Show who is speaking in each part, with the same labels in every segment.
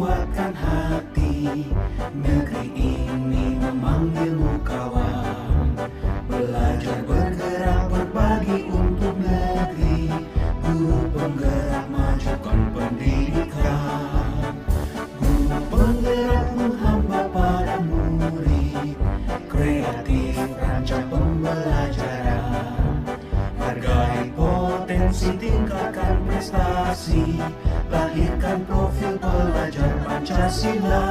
Speaker 1: kuatkan hati, negeri ini memanggilmu kawan. Belajar bergerak berbagi untuk negeri, guru penggerak majukan pendidikan. Guru penggerak menghamba pada murid, kreatif rancang pembelajaran. Hargai potensi, tingkatkan prestasi, lahirkan profil pelajar Pancasila.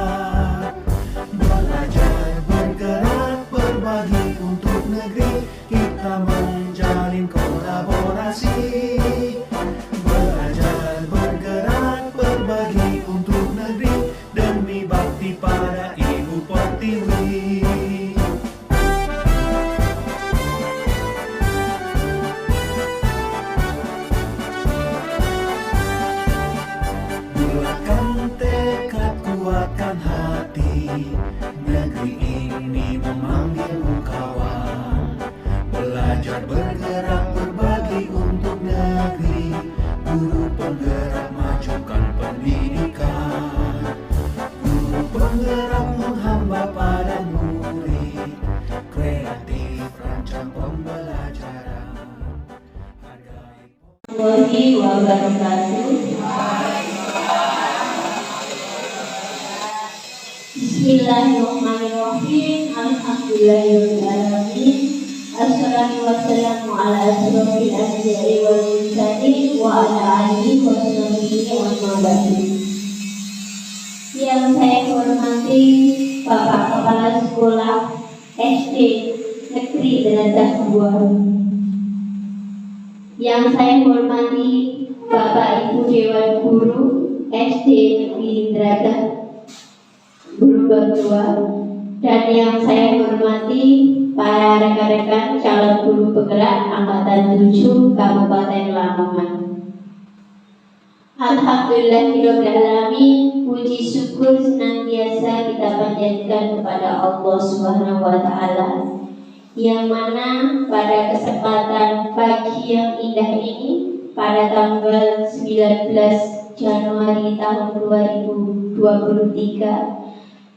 Speaker 1: Belajar bergerak berbagi untuk negeri, kita menjalin kolaborasi. Belajar bergerak berbagi untuk negeri, demi bakti pada Ibu Pertiwi. Bulatkan tekad, kuatkan hati, negeri ini memanggilmu kawan. Belajar bergerak berbagi untuk negeri, guru penggerak majukan pendidikan. Guru penggerak menghamba pada murid, kreatif rancang pembelajaran.
Speaker 2: Warahmatullahi wabarakatuh. Bismillahirrahmanirrahim. Alhamdulillahirrahmanirrahim. Assalatu wassalamu ala asrofil anbiya'i wal mursalin wa ala alihi wa sahbihi wa man. Yang saya hormati Bapak Kepala Sekolah SD Negeri Deradah 2. Yang saya hormati Bapak Ibu Dewan Guru SD Negeri Deradah Gelombang 2, dan yang saya hormati para rekan-rekan calon guru penggerak angkatan 7 Kabupaten Lamongan. Alhamdulillahirobbilalamin, puji syukur senantiasa kita panjatkan kepada Allah Subhanahu wa Ta'ala, yang mana pada kesempatan pagi yang indah ini, pada tanggal 19 Januari tahun 2023,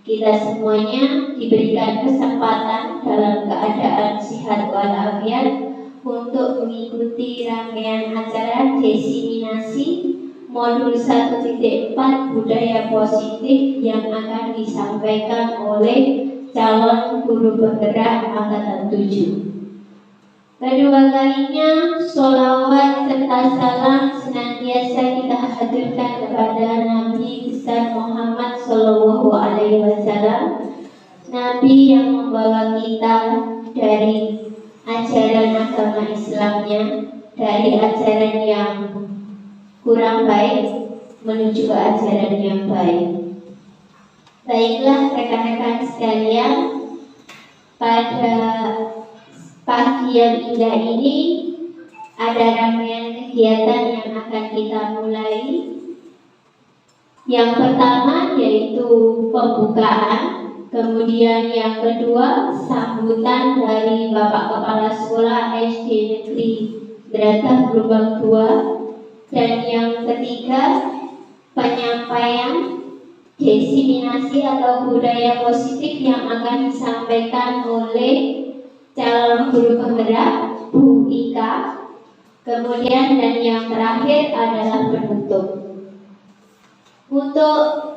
Speaker 2: kita semuanya diberikan kesempatan dalam keadaan sehat walafiat untuk mengikuti rangkaian acara diseminasi modul 1.4 budaya positif yang akan disampaikan oleh calon guru penggerak angkatan 7. Kedua kalinya, sholawat serta salam senantiasa kita haturkan kepada Nabi besar Muhammad Sallallahu Alaihi Wasallam, Nabi yang membawa kita dari ajaran agama Islamnya, dari ajaran yang kurang baik menuju ke ajaran yang baik. Baiklah rekan-rekan sekalian, pada pagi yang indah ini ada rangkaian kegiatan yang akan kita mulai. Yang pertama yaitu pembukaan, kemudian yang kedua sambutan dari Bapak Kepala Sekolah SD Negeri Deradah Gelombang 2, dan yang ketiga penyampaian diseminasi atau budaya positif yang akan disampaikan oleh calon guru penggerak Bu Ika. Kemudian dan yang terakhir adalah penutup. Untuk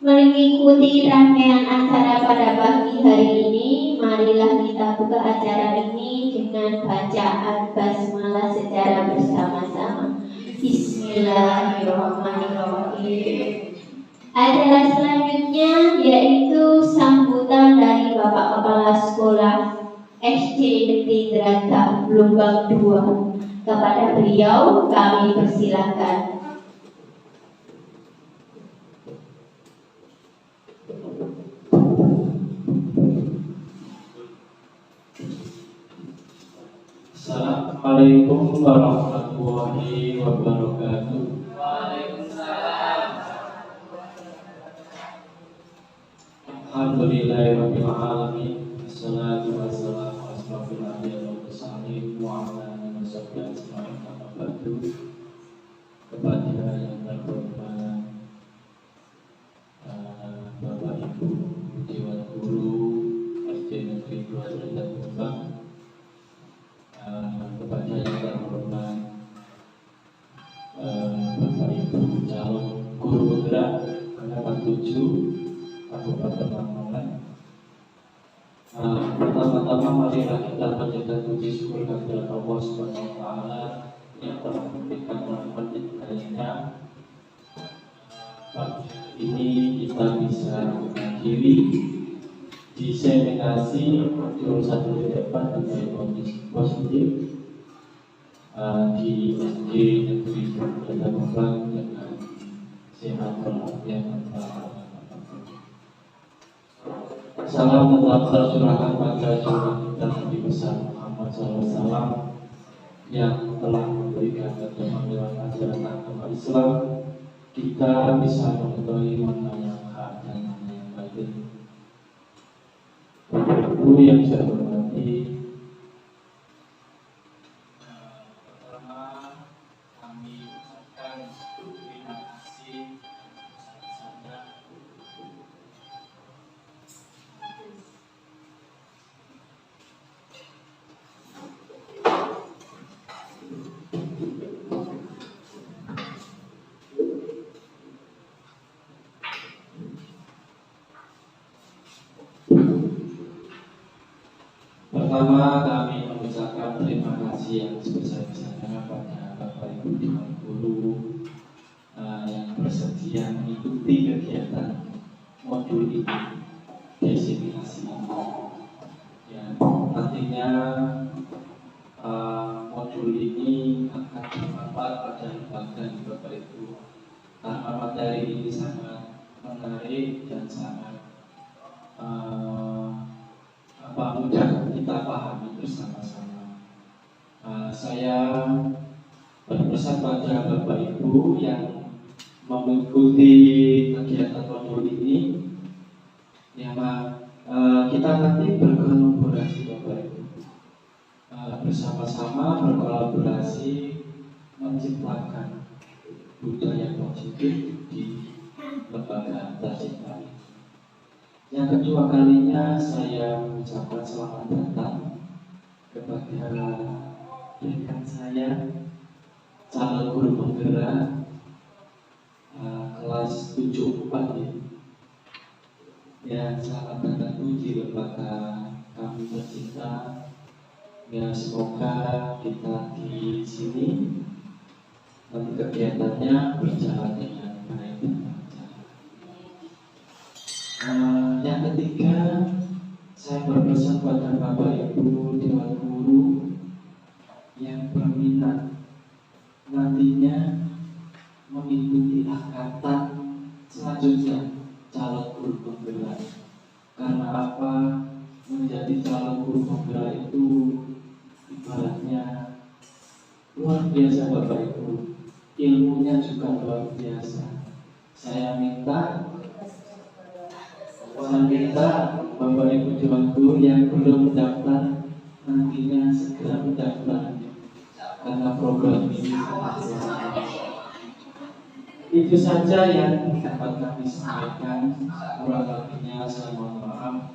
Speaker 2: mengikuti rangkaian acara pada pagi hari ini, marilah kita buka acara ini dengan bacaan basmalah secara bersama-sama. Bismillahirrahmanirrahim. Acara selanjutnya yaitu sambutan dari Bapak Kepala Sekolah SD Negeri Deradah Gelombang 2. Kepada beliau kami persilakan.
Speaker 3: Assalamualaikum warahmatullahi wabarakatuh.
Speaker 4: Waalaikumsalam.
Speaker 3: Alhamdulillahirabbil alamin. Wassalatu wassalamu ala asrofil anbiya'i wal mursalin wa ala alihi washabbihi ajmain. Amma ba'du. Kepada yang terhormat Pemuda Angkatan 7 Kabupaten Lamongan. Pertama-tama marilah kita panjatkan puji syukur kehadirat Allah Subhanahu wa taala yang telah memberikan rahmat dan karunia. Pagi ini kita bisa mengakhiri diseminasi modul 1 di depan dengan positif di SD Negeri Kota Malang dengan sehat walafiat. Salam tetap tercurahkan pada junjungan kita Nabi besar Muhammad SAW yang telah memberikan keterangan lewat ajaran agama Islam. Kita bisa mengetahui mana yang hak dan mana yang batil. Bapak Ibu yang saya hormati, pertama kami ucapkan terima kasih sebesar-besarnya Pertama, kami mengucapkan terima kasih yang sebesar-besarnya pada Bapak Ibu Dewan Guru yang bersedia mengikuti kegiatan modul ini, destinasi ini. Ya, nantinya modul ini akan bermanfaat pada lembaga Bapak Ibu karena materi ini sangat menarik dan sangat mudah kita pahami bersama-sama. Saya berpesan pada Bapak Ibu yang mengikuti kegiatan modul ini, ya kita nanti berkolaborasi Bapak Ibu, bersama-sama berkolaborasi menciptakan budaya positif di lembaga tercinta. Yang kedua kalinya saya mengucapkan selamat datang kepada rekan saya, calon guru penggerak kelas 74 ya. Selamat datang di lembaga kami tercinta. Ya, semoga kita di sini nanti kegiatannya berjalan dengan baik dan lancar. Yang ketiga, saya berpesan pada Bapak Ibu Dewan Guru yang berminat nantinya mengikuti angkatan selanjutnya calon guru penggerak. Karena apa? Menjadi calon guru penggerak itu ibaratnya luar biasa Bapak Ibu, ilmunya juga luar biasa. Saya minta Bapak Ibu Dewan Guru yang belum mendaftar nantinya segera mendaftar karena program ini sangat luar biasa. Itu saja yang dapat kami sampaikan. Kurang lebihnya saya mohon maaf.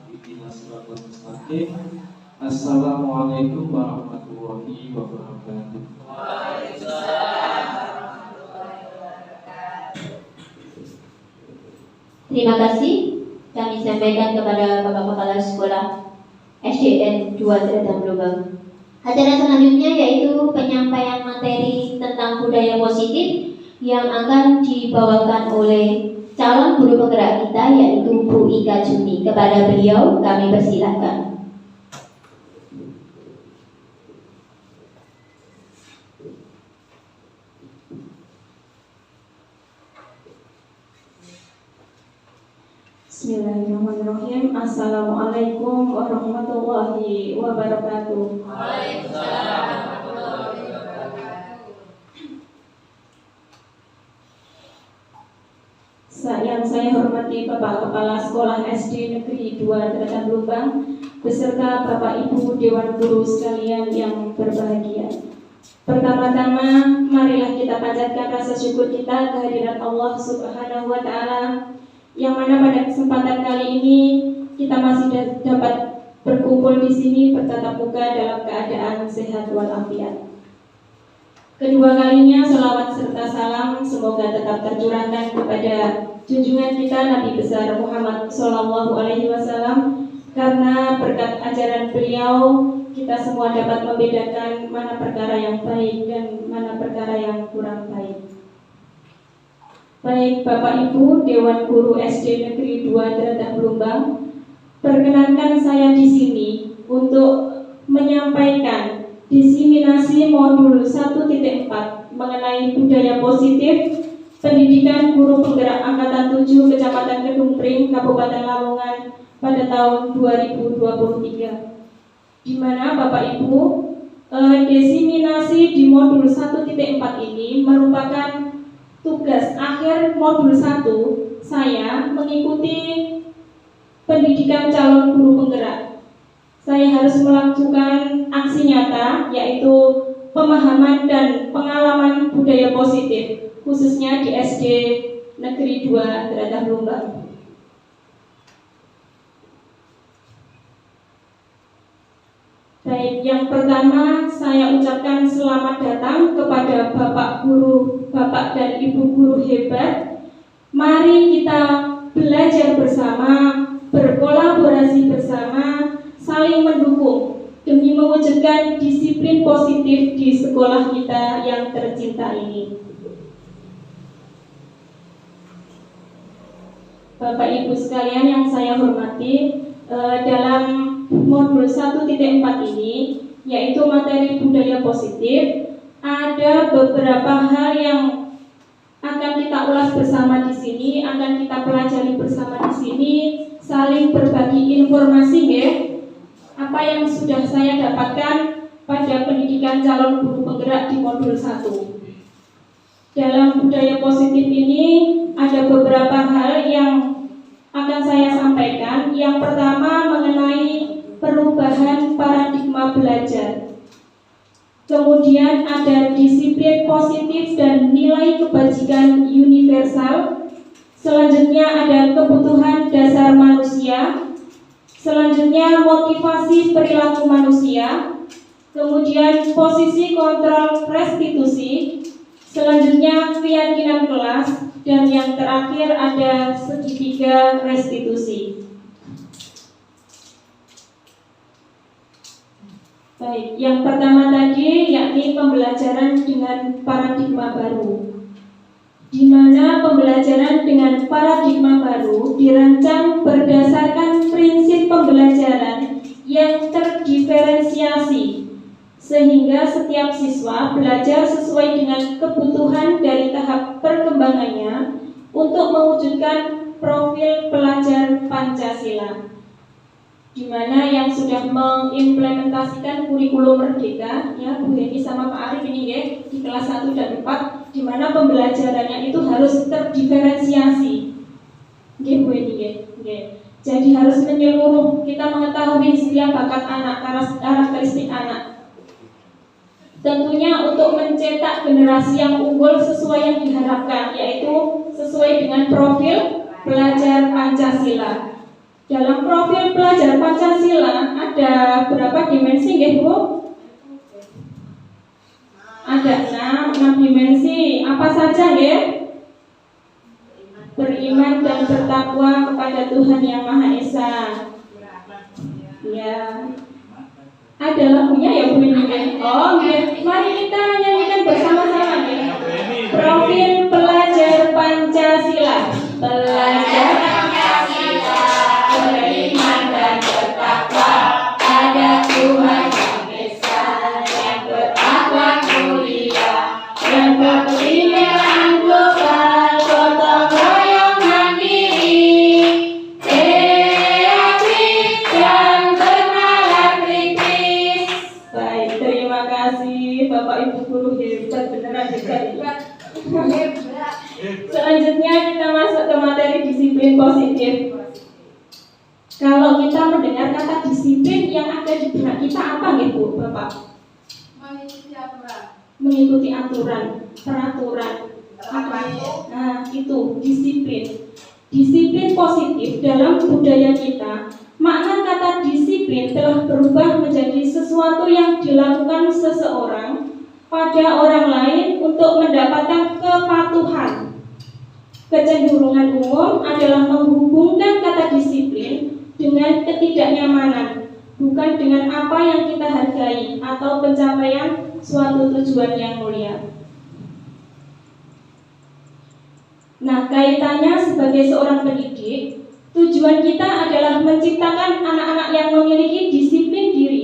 Speaker 3: Assalamualaikum warahmatullahi wabarakatuh.
Speaker 2: Terima kasih kami sampaikan kepada Bapak Kepala Sekolah SDN 2 Tredang Lubang. Acara selanjutnya yaitu penyampaian materi tentang budaya positif yang akan dibawakan oleh calon guru penggerak kita yaitu Bu Ika Juni. Kepada beliau kami persilahkan.
Speaker 5: Bismillahirrahmanirrahim. Assalamualaikum warahmatullahi wabarakatuh.
Speaker 4: Waalaikumsalam warahmatullahi wabarakatuh.
Speaker 5: Yang saya hormati Bapak Kepala Sekolah SD Negeri 2 Tredang Lubang beserta Bapak Ibu Dewan Guru sekalian yang berbahagia. Pertama-tama marilah kita panjatkan rasa syukur kita kehadirat Allah Subhanahu wa taala yang mana pada kesempatan kali ini kita masih dapat berkumpul di sini bertatap muka dalam keadaan sehat walafiat. Kedua kalinya selawat serta salam semoga tetap tercurahkan kepada junjungan kita Nabi besar Muhammad SAW, karena berkat ajaran beliau kita semua dapat membedakan mana perkara yang baik dan mana perkara yang kurang baik. Baik Bapak Ibu Dewan Guru SD Negeri 2 Deratah Blumbang, perkenankan saya di sini untuk menyampaikan diseminasi modul 1.4 mengenai budaya positif pendidikan guru penggerak angkatan 7 Kecamatan Kedungpring, Kabupaten Lamongan pada tahun 2023. Di mana Bapak Ibu, diseminasi di modul 1.4 ini merupakan tugas akhir modul 1 saya mengikuti pendidikan calon guru penggerak. Saya harus melakukan aksi nyata, yaitu pemahaman dan pengalaman budaya positif, khususnya di SD Negeri 2 Deratah Blumbang. Baik, yang pertama saya ucapkan selamat datang kepada Bapak Guru, Bapak dan Ibu Guru hebat. Mari kita belajar bersama, berkolaborasi bersama, saling mendukung demi mewujudkan disiplin positif di sekolah kita yang tercinta ini. Bapak Ibu sekalian yang saya hormati, dalam modul 1.4 ini, yaitu materi budaya positif, ada beberapa hal yang akan kita ulas bersama di sini, akan kita pelajari bersama di sini, saling berbagi informasi ya. Apa yang sudah saya dapatkan pada pendidikan calon guru penggerak di modul 1. Dalam budaya positif ini ada beberapa hal yang akan saya sampaikan. Yang pertama mengenai perubahan paradigma belajar. Kemudian ada disiplin positif dan nilai kebajikan universal. Selanjutnya ada kebutuhan dasar manusia. Selanjutnya motivasi perilaku manusia, kemudian posisi kontrol restitusi, selanjutnya keyakinan kelas, dan yang terakhir ada segitiga restitusi. Baik, yang pertama tadi yakni pembelajaran dengan paradigma baru, di mana pembelajaran dengan paradigma baru dirancang berdasarkan prinsip pembelajaran yang terdiferensiasi, sehingga setiap siswa belajar sesuai dengan kebutuhan dari tahap perkembangannya untuk mewujudkan profil pelajar Pancasila, di mana yang sudah mengimplementasikan kurikulum Merdeka, ya Bu Heni sama Pak Arif ini ya, di kelas 1 dan 4, di mana pembelajarannya itu harus terdiferensiasi. Nggih Bu Heni nggih. Jadi harus menyeluruh, kita mengetahui setiap bakat anak, karakteristik anak. Tentunya untuk mencetak generasi yang unggul sesuai yang diharapkan, yaitu sesuai dengan profil pelajar Pancasila. Dalam profil pelajar Pancasila ada berapa dimensi nggih Bu? Ada 6 dimensi. Apa saja nggih? Beriman dan bertakwa kepada Tuhan Yang Maha Esa. Ya. Ada lagunya ya Bu ini? Oh nggih. Mari kita nyanyikan bersama-sama nggih. Profil pelajar Pancasila. Pelajar Pancasila beriman dan bertakwa pada Tuhan Yang Esa, yang berakhlak mulia, yang berpemikiran global, gotong royong mandiri, kreatif dan bernalar kritis. Baik, terima kasih Bapak Ibu Guru hebat, beneran hebat. Selanjutnya kita masuk ke materi disiplin positif. Kalau kita mendengar kata disiplin, yang ada di benak kita apa nih Bu, Bapak?
Speaker 4: Mengikuti aturan.
Speaker 5: Mengikuti aturan, peraturan. Apa? Nah, itu disiplin. Disiplin positif dalam budaya kita. Makna kata disiplin telah berubah menjadi sesuatu yang dilakukan seseorang pada orang lain untuk mendapatkan kepatuhan. Kecenderungan umum adalah menghubungkan kata disiplin dengan ketidaknyamanan, bukan dengan apa yang kita hargai atau pencapaian suatu tujuan yang mulia. Nah, kaitannya sebagai seorang pendidik, tujuan kita adalah menciptakan anak-anak yang memiliki disiplin diri,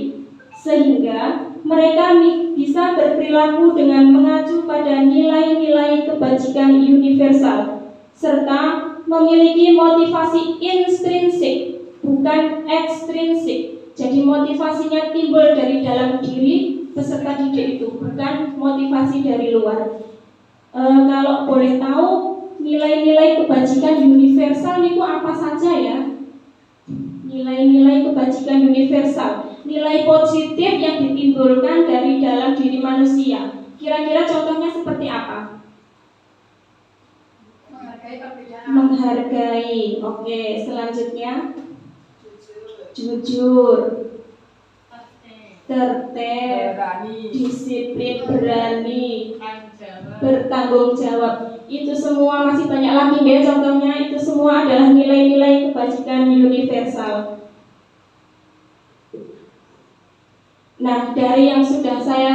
Speaker 5: sehingga mereka bisa berperilaku dengan mengacu pada nilai-nilai kebajikan universal, serta memiliki motivasi intrinsik, bukan ekstrinsik. Jadi motivasinya timbul dari dalam diri peserta didik itu, bukan motivasi dari luar. Kalau boleh tahu, nilai-nilai kebajikan universal itu apa saja ya? Nilai-nilai kebajikan universal, nilai positif yang ditimbulkan dari dalam diri manusia. Kira-kira contohnya seperti apa?
Speaker 4: Menghargai perbedaan.
Speaker 5: Menghargai. Oke, selanjutnya jujur, tertib, disiplin, berani, bertanggung jawab. Itu semua masih banyak lagi ya contohnya. Itu semua adalah nilai-nilai kebajikan universal. Nah, dari yang sudah saya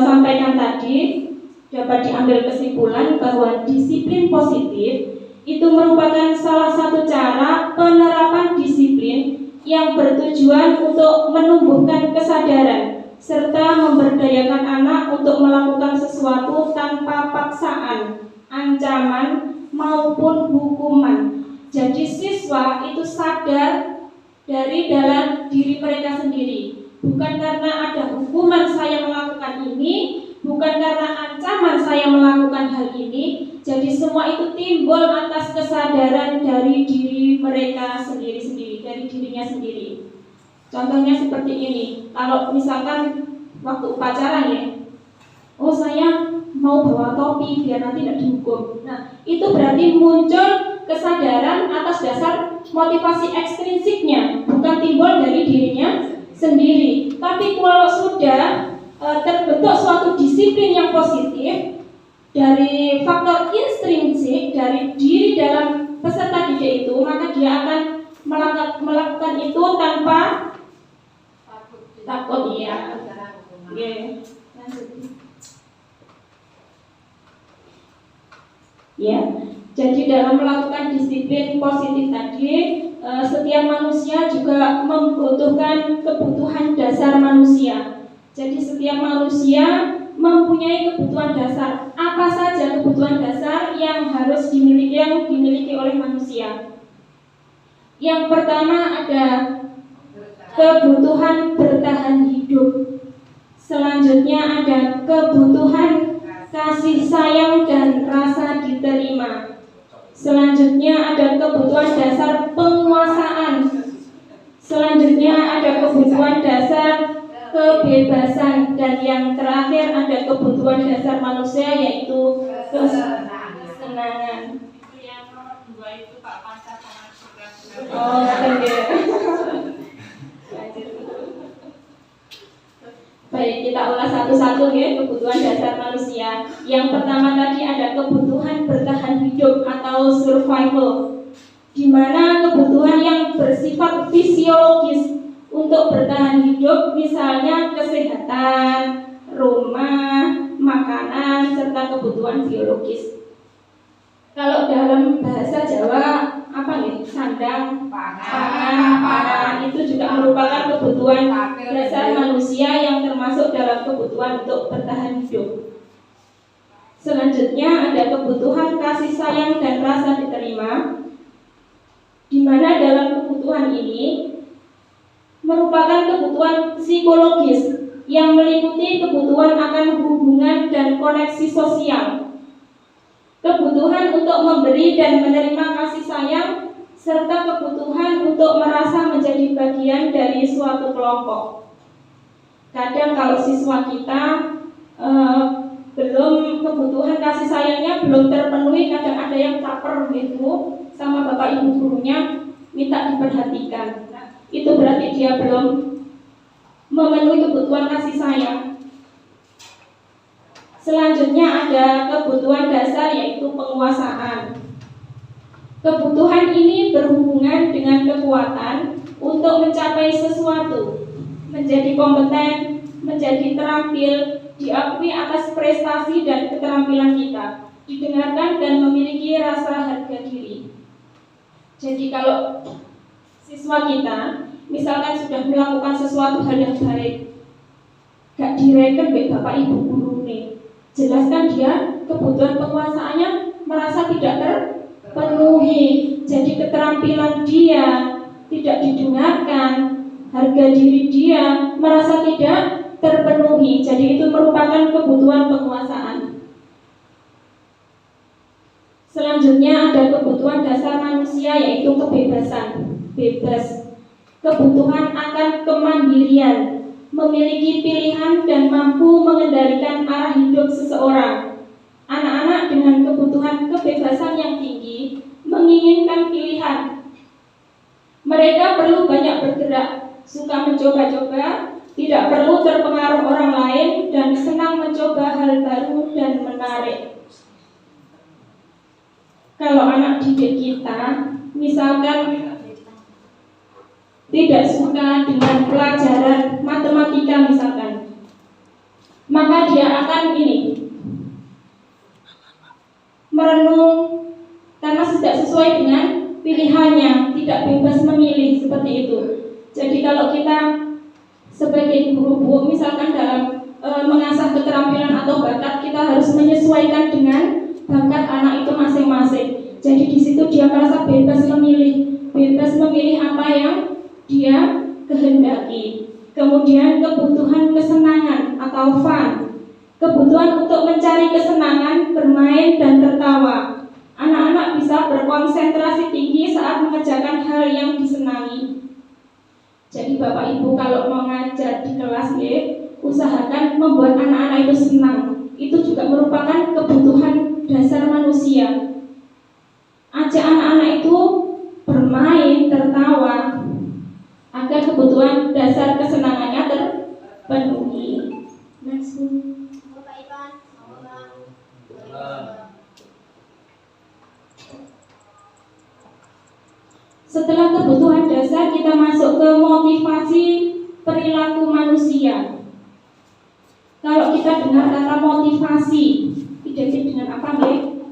Speaker 5: sampaikan tadi, dapat diambil kesimpulan bahwa disiplin positif itu merupakan salah satu cara penerapan disiplin yang bertujuan untuk menumbuhkan kesadaran serta memberdayakan anak untuk melakukan sesuatu tanpa paksaan, ancaman, maupun hukuman. Jadi siswa itu sadar dari dalam diri mereka sendiri. Bukan karena ada hukuman saya melakukan ini, bukan karena ancaman saya melakukan hal ini. Jadi semua itu timbul atas kesadaran dari diri mereka sendiri-sendiri, dari dirinya sendiri. Contohnya seperti ini. Kalau misalkan waktu upacara ya, oh saya mau bawa topi biar nanti tidak dihukum. Nah, itu berarti muncul kesadaran atas dasar motivasi ekstrinsiknya, bukan timbul dari dirinya sendiri. Tapi kalau sudah terbentuk suatu disiplin yang positif dari faktor intrinsik dari diri dalam peserta didik itu, maka dia akan melakukan itu tanpa takut. Ya. Oke, lanjut. Ya, jadi dalam melakukan disiplin positif tadi, setiap manusia juga membutuhkan kebutuhan dasar manusia. Jadi setiap manusia mempunyai kebutuhan dasar. Apa saja kebutuhan dasar yang harus dimiliki oleh manusia? Yang pertama ada kebutuhan bertahan hidup. Selanjutnya ada kebutuhan kasih sayang dan rasa diterima. Selanjutnya ada kebutuhan dasar penguasaan. Selanjutnya ada kebutuhan dasar kebebasan, dan yang terakhir ada kebutuhan dasar manusia yaitu kesenangan.
Speaker 4: Itu yang nomor 2 itu Pak Panca sangat suka.
Speaker 5: Oh, oke. Baik, kita ulas satu-satu ya kebutuhan dasar manusia. Yang pertama tadi ada kebutuhan bertahan hidup atau survival, di mana kebutuhan yang bersifat fisiologis untuk bertahan hidup, misalnya kesehatan, rumah, makanan, serta kebutuhan biologis. Kalau dalam bahasa Jawa apa nih? Sandang, pangan, itu juga merupakan kebutuhan dasar manusia yang termasuk dalam kebutuhan untuk bertahan hidup. Selanjutnya ada kebutuhan kasih sayang dan rasa diterima, di mana dalam kebutuhan ini merupakan kebutuhan psikologis yang meliputi kebutuhan akan hubungan dan koneksi sosial, kebutuhan untuk memberi dan menerima kasih sayang, serta kebutuhan untuk merasa menjadi bagian dari suatu kelompok. Kadang kalau siswa kita belum kebutuhan kasih sayangnya belum terpenuhi, kadang ada yang caper gitu sama bapak ibu gurunya, minta diperhatikan. Itu berarti dia belum memenuhi kebutuhan kasih sayang. Selanjutnya ada kebutuhan dasar yaitu penguasaan. Kebutuhan ini berhubungan dengan kekuatan untuk mencapai sesuatu, menjadi kompeten, menjadi terampil, diakui atas prestasi dan keterampilan kita, didengarkan dan memiliki rasa harga diri. Jadi kalau siswa kita misalkan sudah melakukan sesuatu hal yang baik, gak direken baik bapak ibu guru nih, jelaskan dia kebutuhan penguasaannya merasa tidak terpenuhi. Jadi keterampilan dia tidak didengarkan, harga diri dia merasa tidak terpenuhi. Jadi itu merupakan kebutuhan penguasaan. Selanjutnya ada kebutuhan dasar manusia yaitu kebebasan, bebas. Kebutuhan akan kemandirian, memiliki pilihan dan mampu mengendalikan arah hidup seseorang. Anak-anak dengan kebutuhan kebebasan yang tinggi menginginkan pilihan. Mereka perlu banyak bergerak, suka mencoba-coba, tidak perlu terpengaruh orang lain, dan senang mencoba hal baru dan menarik. Kalau anak didik kita misalkan tidak suka dengan pelajaran matematika misalkan, maka dia akan merenung karena tidak sesuai dengan pilihannya, tidak bebas memilih seperti itu. Jadi kalau kita sebagai guru bu, misalkan dalam mengasah keterampilan atau bakat, kita harus menyesuaikan dengan bakat anak itu masing-masing. Jadi di situ dia merasa bebas memilih apa yang dia kehendaki. Kemudian kebutuhan kesenangan atau fun, kebutuhan untuk mencari kesenangan, bermain dan tertawa. Anak-anak bisa berkonsentrasi tinggi saat mengerjakan hal yang disenangi. Jadi Bapak Ibu kalau mau ngajar di kelas usahakan membuat anak-anak itu senang. Itu juga merupakan kebutuhan dasar manusia. Ajak anak-anak itu bermain, tertawa, agar kebutuhan dasar kesenangannya terpenuhi. Next. Setelah kebutuhan dasar, kita masuk ke motivasi perilaku manusia. Kalau kita dengar kata motivasi, identik dengan apa, Mbak?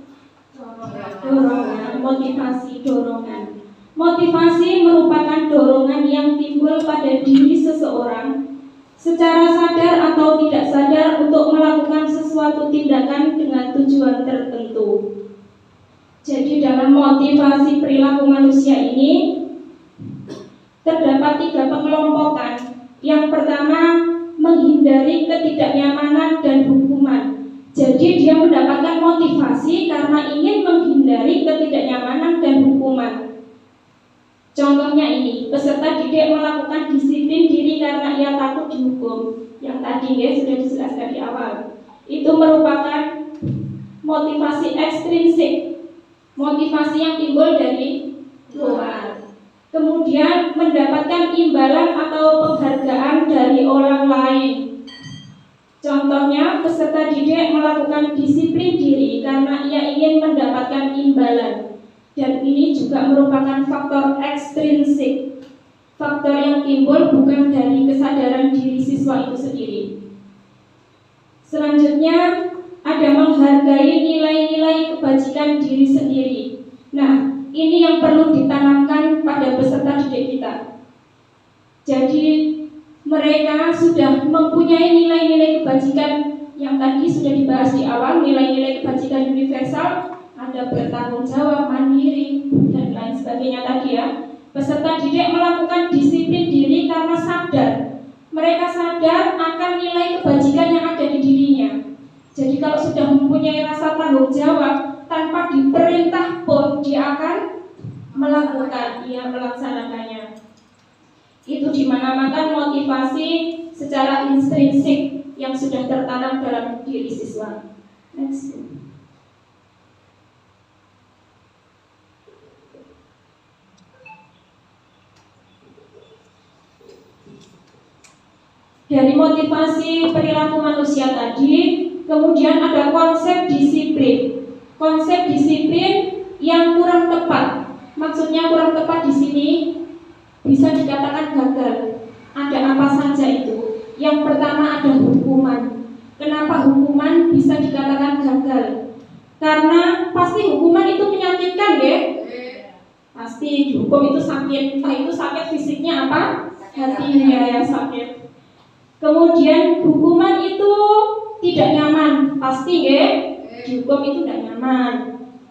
Speaker 5: Dorongan, motivasi, dorongan. Motivasi merupakan dorongan yang timbul pada diri seseorang secara sadar atau tidak sadar untuk melakukan sesuatu tindakan dengan tujuan tertentu. Jadi dalam motivasi perilaku manusia ini terdapat 3 pengelompokan. Yang pertama, menghindari ketidaknyamanan dan hukuman. Jadi dia mendapatkan motivasi karena ingin menghindari ketidaknyamanan dan hukuman. Contohnya ini, peserta didik melakukan disiplin diri karena ia takut dihukum. Yang tadi sudah dijelaskan di awal. Itu merupakan motivasi ekstrinsik, motivasi yang timbul dari luar. Kemudian mendapatkan imbalan atau penghargaan dari orang lain. Contohnya, peserta didik melakukan disiplin diri karena ia ingin mendapatkan imbalan. Dan ini juga merupakan faktor ekstrinsik, faktor yang timbul bukan dari kesadaran diri siswa itu sendiri. Selanjutnya, ada menghargai nilai-nilai kebajikan diri sendiri. Nah, ini yang perlu ditanamkan pada peserta didik kita. Jadi mereka sudah mempunyai nilai-nilai kebajikan yang tadi sudah dibahas di awal, nilai-nilai kebajikan universal, ada bertanggung jawab, mandiri, dan lain sebagainya tadi ya. Peserta didik melakukan disiplin diri karena sadar. Mereka sadar akan nilai kebajikan yang ada di dirinya. Jadi kalau sudah mempunyai rasa tanggung jawab, tanpa diperintah pun dia akan melaksanakannya. Itu dinamakan motivasi secara intrinsik yang sudah tertanam dalam diri siswa. Next. Dari motivasi perilaku manusia tadi, Kemudian ada konsep disiplin. Konsep disiplin yang kurang tepat. Maksudnya kurang tepat di sini bisa dikatakan gagal. Ada apa saja itu? Yang pertama ada hukuman. Kenapa hukuman bisa dikatakan gagal? Karena pasti hukuman itu menyakitkan ya. Pasti dihukum itu sakit. Entah itu sakit fisiknya apa? Hatinya yang sakit. Kemudian hukuman itu tidak nyaman, pasti ya. Dihukum itu tidak nyaman.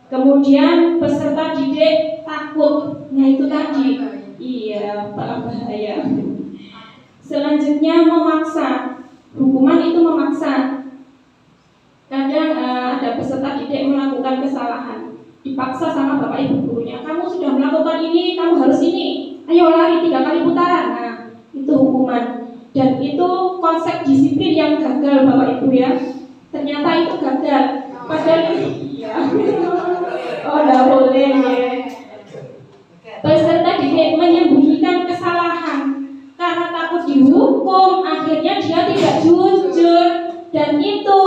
Speaker 5: Kemudian peserta didik takut. Nah itu tadi. Iya, bahaya. Selanjutnya memaksa. Hukuman itu memaksa. Kadang ada peserta didik melakukan kesalahan, dipaksa sama bapak ibu gurunya. Kamu sudah melakukan ini, kamu harus ini. Ayo lari 3 kali putaran. Nah itu hukuman. Dan itu konsep disiplin yang gagal Bapak Ibu ya. Ternyata itu gagal. Padahal iya. Oh tidak boleh ya. Peserta didik menyembunyikan kesalahan karena takut dihukum. Akhirnya dia tidak jujur. Dan itu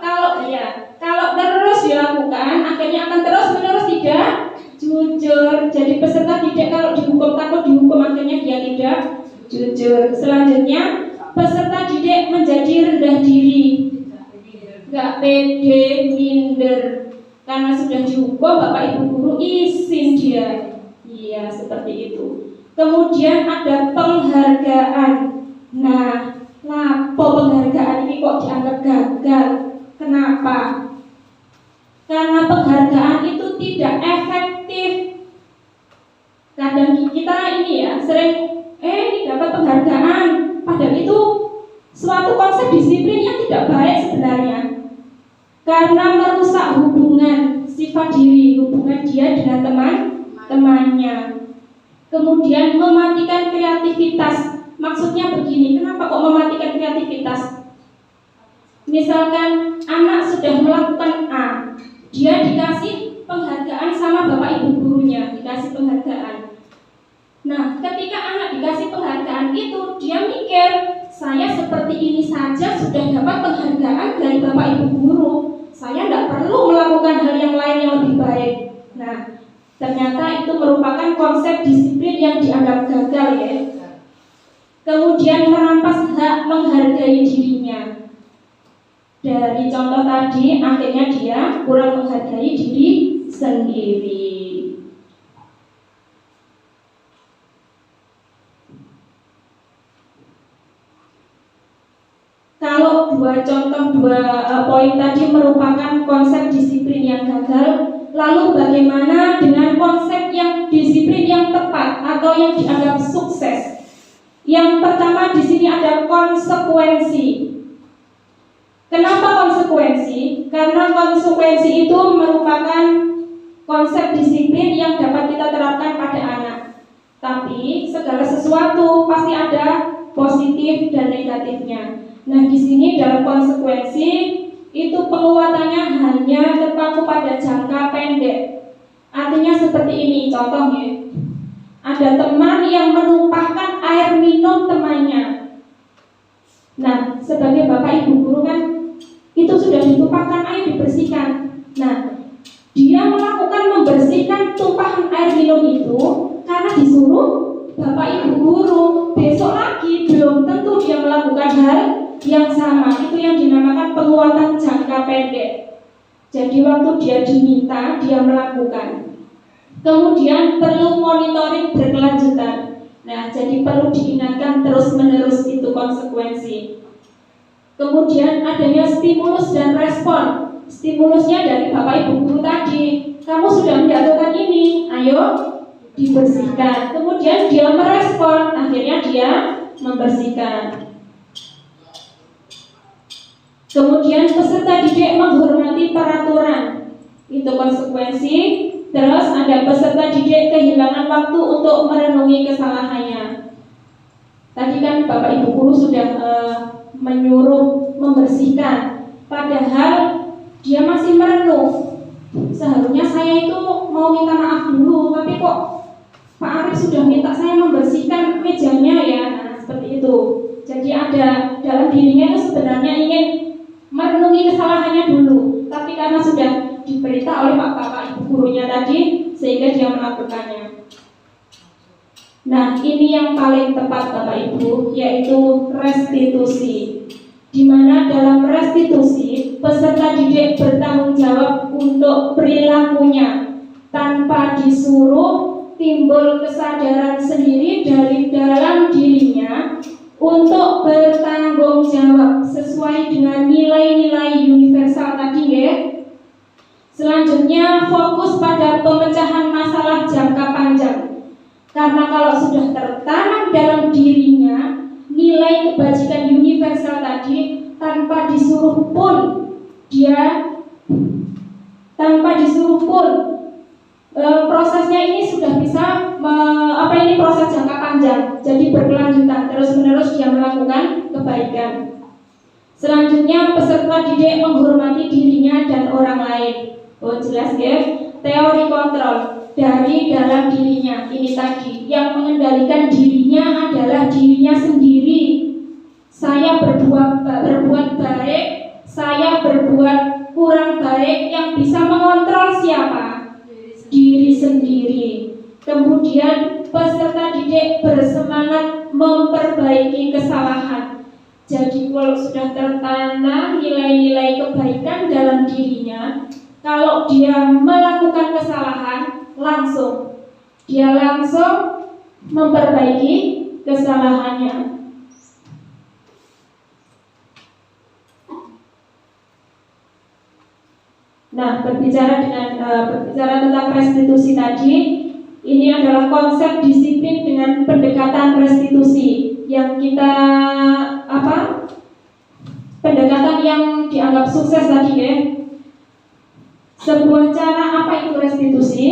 Speaker 5: kalau terus dilakukan, akhirnya akan terus-menerus tidak jujur. Jadi peserta didik kalau dihukum takut dihukum, akhirnya dia tidak jujur. Selanjutnya peserta didik menjadi rendah diri, gak pede, minder karena sudah dihukum bapak ibu guru izin dia. Iya seperti itu. Kemudian ada penghargaan. Nah, lapo penghargaan ini kok dianggap gagal? Kenapa? Karena penghargaan itu tidak efektif. Kadang kita ini ya sering ini dapat penghargaan, padahal itu suatu konsep disiplin yang tidak baik sebenarnya. Karena merusak hubungan sifat diri, hubungan dia dengan teman-temannya. Kemudian mematikan kreativitas. Maksudnya begini, kenapa kok mematikan kreativitas? Misalkan anak sudah melakukan A, dia dikasih penghargaan sama bapak ibu gurunya, dikasih penghargaan. Nah, ketika anak dikasih penghargaan itu, dia mikir, saya seperti ini saja sudah dapat penghargaan dari bapak ibu guru. Saya tidak perlu melakukan hal yang lain yang lebih baik. Nah, ternyata itu merupakan konsep disiplin yang dianggap gagal ya. Kemudian merampas hak menghargai dirinya. Dari contoh tadi, akhirnya dia kurang menghargai diri sendiri. Kalau dua poin tadi merupakan konsep disiplin yang gagal, lalu bagaimana dengan konsep yang disiplin yang tepat atau yang dianggap sukses? Yang pertama di sini ada konsekuensi. Kenapa konsekuensi? Karena konsekuensi itu merupakan konsep disiplin yang dapat kita terapkan pada anak. Tapi segala sesuatu pasti ada positif dan negatifnya. Nah, di sini dalam konsekuensi itu penguatannya hanya terpaku pada jangka pendek. Artinya seperti ini contohnya. Ada teman yang menumpahkan air minum temannya. Nah, sebagai bapak ibu guru kan itu sudah ditumpahkan air dibersihkan. Nah, dia melakukan membersihkan tumpahan air minum itu karena disuruh bapak ibu guru. Besok lagi belum tentu dia melakukan hal yang sama. Itu yang dinamakan penguatan jangka pendek. Jadi waktu dia diminta, dia melakukan. Kemudian perlu monitoring berkelanjutan. Nah, jadi perlu diingatkan terus-menerus itu konsekuensi. Kemudian adanya stimulus dan respon. Stimulusnya dari bapak ibu guru tadi. Kamu sudah menjatuhkan ini, ayo dibersihkan. Kemudian dia merespon, akhirnya dia membersihkan. Kemudian peserta didik menghormati peraturan. Itu konsekuensi. Terus ada peserta didik kehilangan waktu untuk merenungi kesalahannya. Tadi kan bapak ibu guru sudah menyuruh membersihkan, padahal dia masih merenung. Seharusnya saya itu mau minta maaf dulu, tapi kok Pak Arif sudah minta saya membersihkan mejanya ya. Nah, seperti itu. Jadi ada dalam dirinya itu sebenarnya ingin merenungi kesalahan diperintah oleh bapak ibu gurunya tadi sehingga dia melakukannya. Nah, ini yang paling tepat Bapak Ibu, yaitu restitusi. Di mana dalam restitusi peserta didik bertanggung jawab untuk perilakunya tanpa disuruh, timbul kesadaran sendiri dari dalam dirinya untuk bertanggung jawab sesuai dengan nilai-nilai universal tadi ya. Selanjutnya fokus pada pemecahan masalah jangka panjang. Karena kalau sudah tertanam dalam dirinya nilai kebajikan universal tadi, tanpa disuruh pun prosesnya ini sudah bisa proses jangka panjang. Jadi berkelanjutan, terus-menerus dia melakukan kebaikan. Selanjutnya peserta didik menghormati dirinya dan orang lain. Oh jelas ya, teori kontrol dari dalam dirinya ini tadi, yang mengendalikan dirinya adalah dirinya sendiri. Saya berbuat baik, saya berbuat kurang baik, yang bisa mengontrol siapa? Diri sendiri. Kemudian peserta didik bersemangat memperbaiki kesalahan. Jadi kalau sudah tertanam nilai-nilai kebaikan dalam dirinya, kalau dia melakukan kesalahan, dia langsung memperbaiki kesalahannya. Nah, berbicara tentang restitusi tadi, ini adalah konsep disiplin dengan pendekatan restitusi yang kita pendekatan yang dianggap sukses tadi ya. Sebuah cara apa itu restitusi?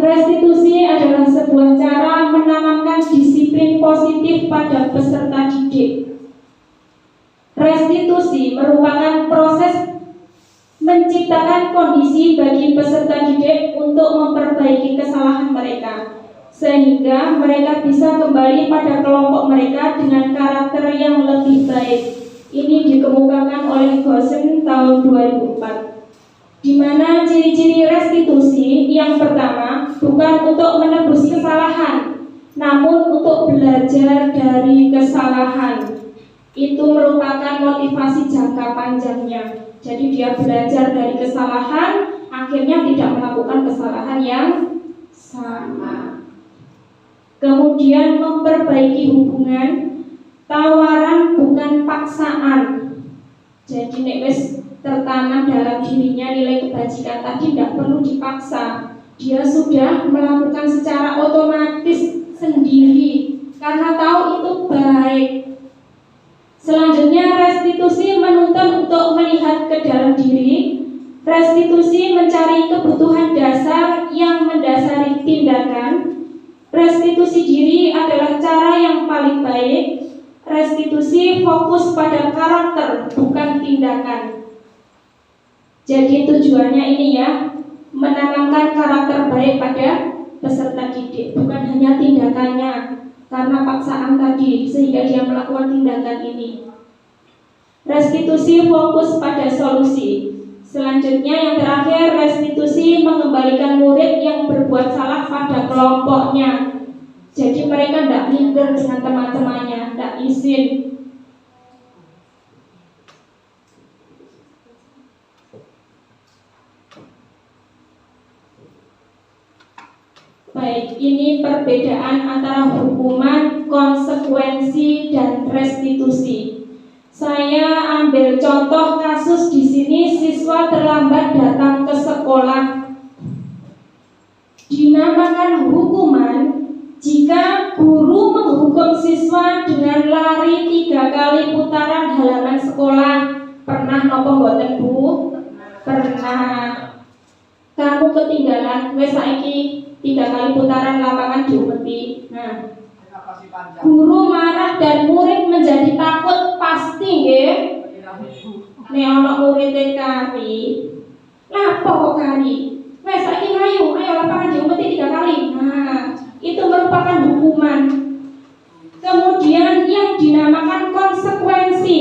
Speaker 5: Restitusi adalah sebuah cara menanamkan disiplin positif pada peserta didik. Restitusi merupakan proses menciptakan kondisi bagi peserta didik untuk memperbaiki kesalahan mereka, sehingga mereka bisa kembali pada kelompok mereka dengan karakter yang lebih baik. Ini dikemukakan oleh Gosen tahun 2004. Di mana ciri-ciri restitusi yang pertama bukan untuk menebus kesalahan, namun untuk belajar dari kesalahan. Itu merupakan motivasi jangka panjangnya. Jadi dia belajar dari kesalahan, akhirnya tidak melakukan kesalahan yang sama. Kemudian memperbaiki hubungan, tawaran bukan paksaan. Jadi nek wis tertanam dalam dirinya nilai kebajikan tadi, tidak perlu dipaksa. Dia sudah melakukan secara otomatis sendiri karena tahu itu baik. Selanjutnya restitusi menuntun untuk melihat ke dalam diri. Restitusi mencari kebutuhan dasar yang mendasari tindakan. Restitusi diri adalah cara yang paling baik. Restitusi fokus pada karakter bukan tindakan. Jadi tujuannya ini ya, menanamkan karakter baik pada peserta didik, bukan hanya tindakannya karena paksaan tadi sehingga dia melakukan tindakan ini. Restitusi fokus pada solusi. Selanjutnya yang terakhir, restitusi mengembalikan murid yang berbuat salah pada kelompoknya. Jadi mereka tidak minder dengan teman-temannya, tidak izin. Baik, ini perbedaan antara hukuman, konsekuensi, dan restitusi. Saya ambil contoh kasus di sini, siswa terlambat datang ke sekolah. Dinamakan hukuman jika guru menghukum siswa dengan lari 3 kali putaran halaman sekolah. Pernah nopo mboten Bu? Pernah. Kamu ketinggalan, wes saiki 3 kali putaran lapangan diumeti. Nah, guru marah dan murid menjadi takut pasti nggih. Nek ana murid kari. Lapo kok kari? Wes saiki ayo lapangan diumeti 3 kali. Nah, itu merupakan hukuman. Kemudian yang dinamakan konsekuensi.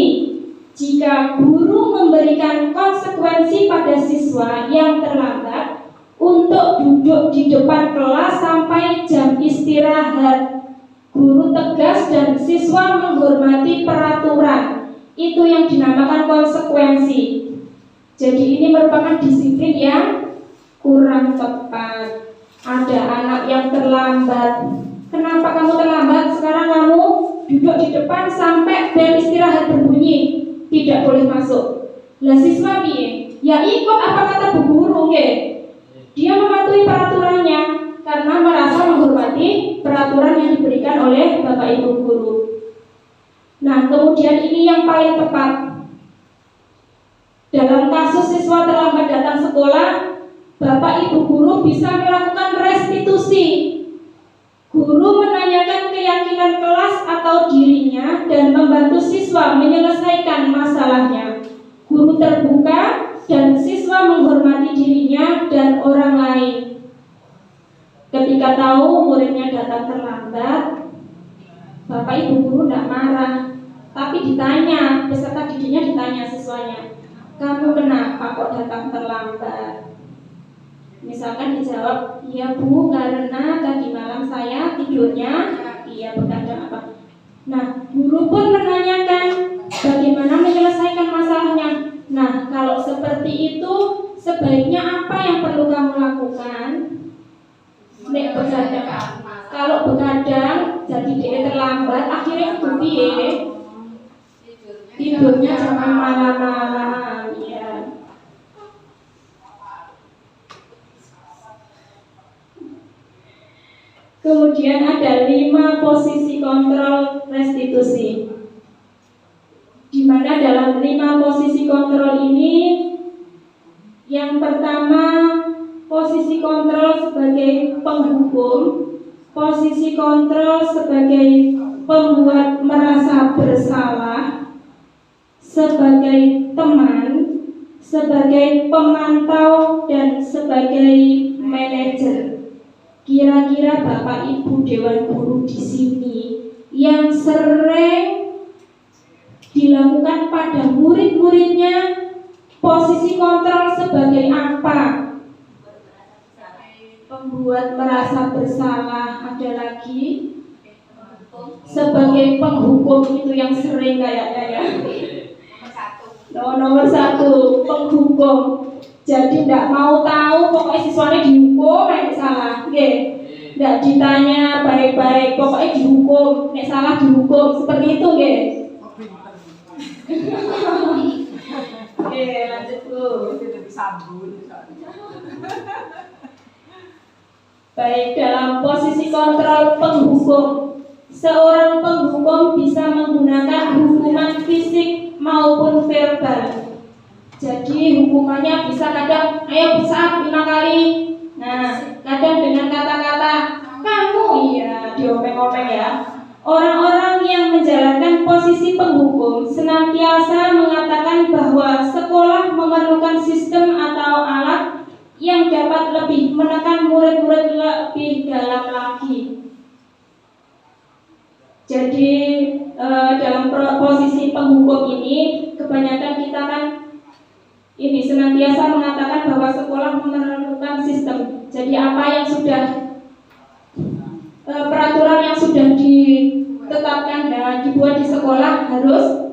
Speaker 5: Jika guru memberikan konsekuensi pada siswa yang terlambat, terlambat. Guru tegas dan siswa menghormati peraturan. Itu yang dinamakan konsekuensi. Jadi ini merupakan disiplin yang kurang tepat. Ada anak yang terlambat. Kenapa kamu terlambat? Sekarang kamu duduk di depan sampai bel istirahat berbunyi. Tidak boleh masuk. Lah siswa piye? Ya ikut apa kata bu guru nggih. Dia mematuhi peraturannya karena merasa menghormati peraturan yang diberikan oleh Bapak Ibu guru. Nah, kemudian ini yang paling tepat. Dalam kasus siswa terlambat datang sekolah, Bapak Ibu guru bisa melakukan restitusi. Guru menanyakan keyakinan kelas atau dirinya dan membantu siswa menyelesaikan masalahnya. Guru terbuka dan siswa menghormati dirinya dan orang lain. Ketika tahu muridnya datang terlambat, Bapak Ibu guru tidak marah, tapi ditanya, peserta didiknya ditanya siswanya, kamu kenapa kok datang terlambat? Misalkan dijawab, iya bu, karena tadi malam saya tidurnya, iya begadang apa. Nah, guru pun menanyakan bagaimana menyelesaikan masalahnya. Nah, kalau seperti itu, sebaiknya apa yang perlu kamu lakukan? Nek begadang, kalau begadang jadi dia terlambat, akhirnya itu piye? Tidurnya jangan malam-malam, ya. Kemudian ada 5 posisi kontrol restitusi. Di mana dalam 5 posisi kontrol ini, yang pertama posisi kontrol sebagai penghukum, posisi kontrol sebagai pembuat merasa bersalah, sebagai teman, sebagai pemantau, dan sebagai manajer. Kira-kira Bapak Ibu Dewan Guru di sini yang sering dilakukan pada murid-muridnya, posisi kontrol sebagai apa? Pembuat merasa bersalah. Ada lagi sebagai penghukum, itu yang sering kayaknya ya. Nomor 1 penghukum. Jadi tidak mau tahu, pokoknya siswanya dihukum, nek salah, tidak ditanya baik-baik, pokoknya dihukum, nek salah dihukum, seperti itu, Oke, lanjut Bu. Baik, dalam posisi kontrol penghukum, seorang penghukum bisa menggunakan hukuman fisik maupun verbal. Jadi hukumannya bisa kadang, ayo besar 5 kali. Nah, kadang dengan kata-kata kamu, iya diomeng-omeng ya. Orang-orang yang menjalankan posisi penghukum senantiasa mengatakan bahwa sekolah memerlukan sistem atau alat yang dapat lebih menekan murid-murid lebih dalam lagi. Jadi dalam posisi penghukum ini kebanyakan kita kan ini senantiasa mengatakan bahwa sekolah memerlukan sistem. Jadi apa yang sudah peraturan yang sudah ditetapkan dan dibuat di sekolah harus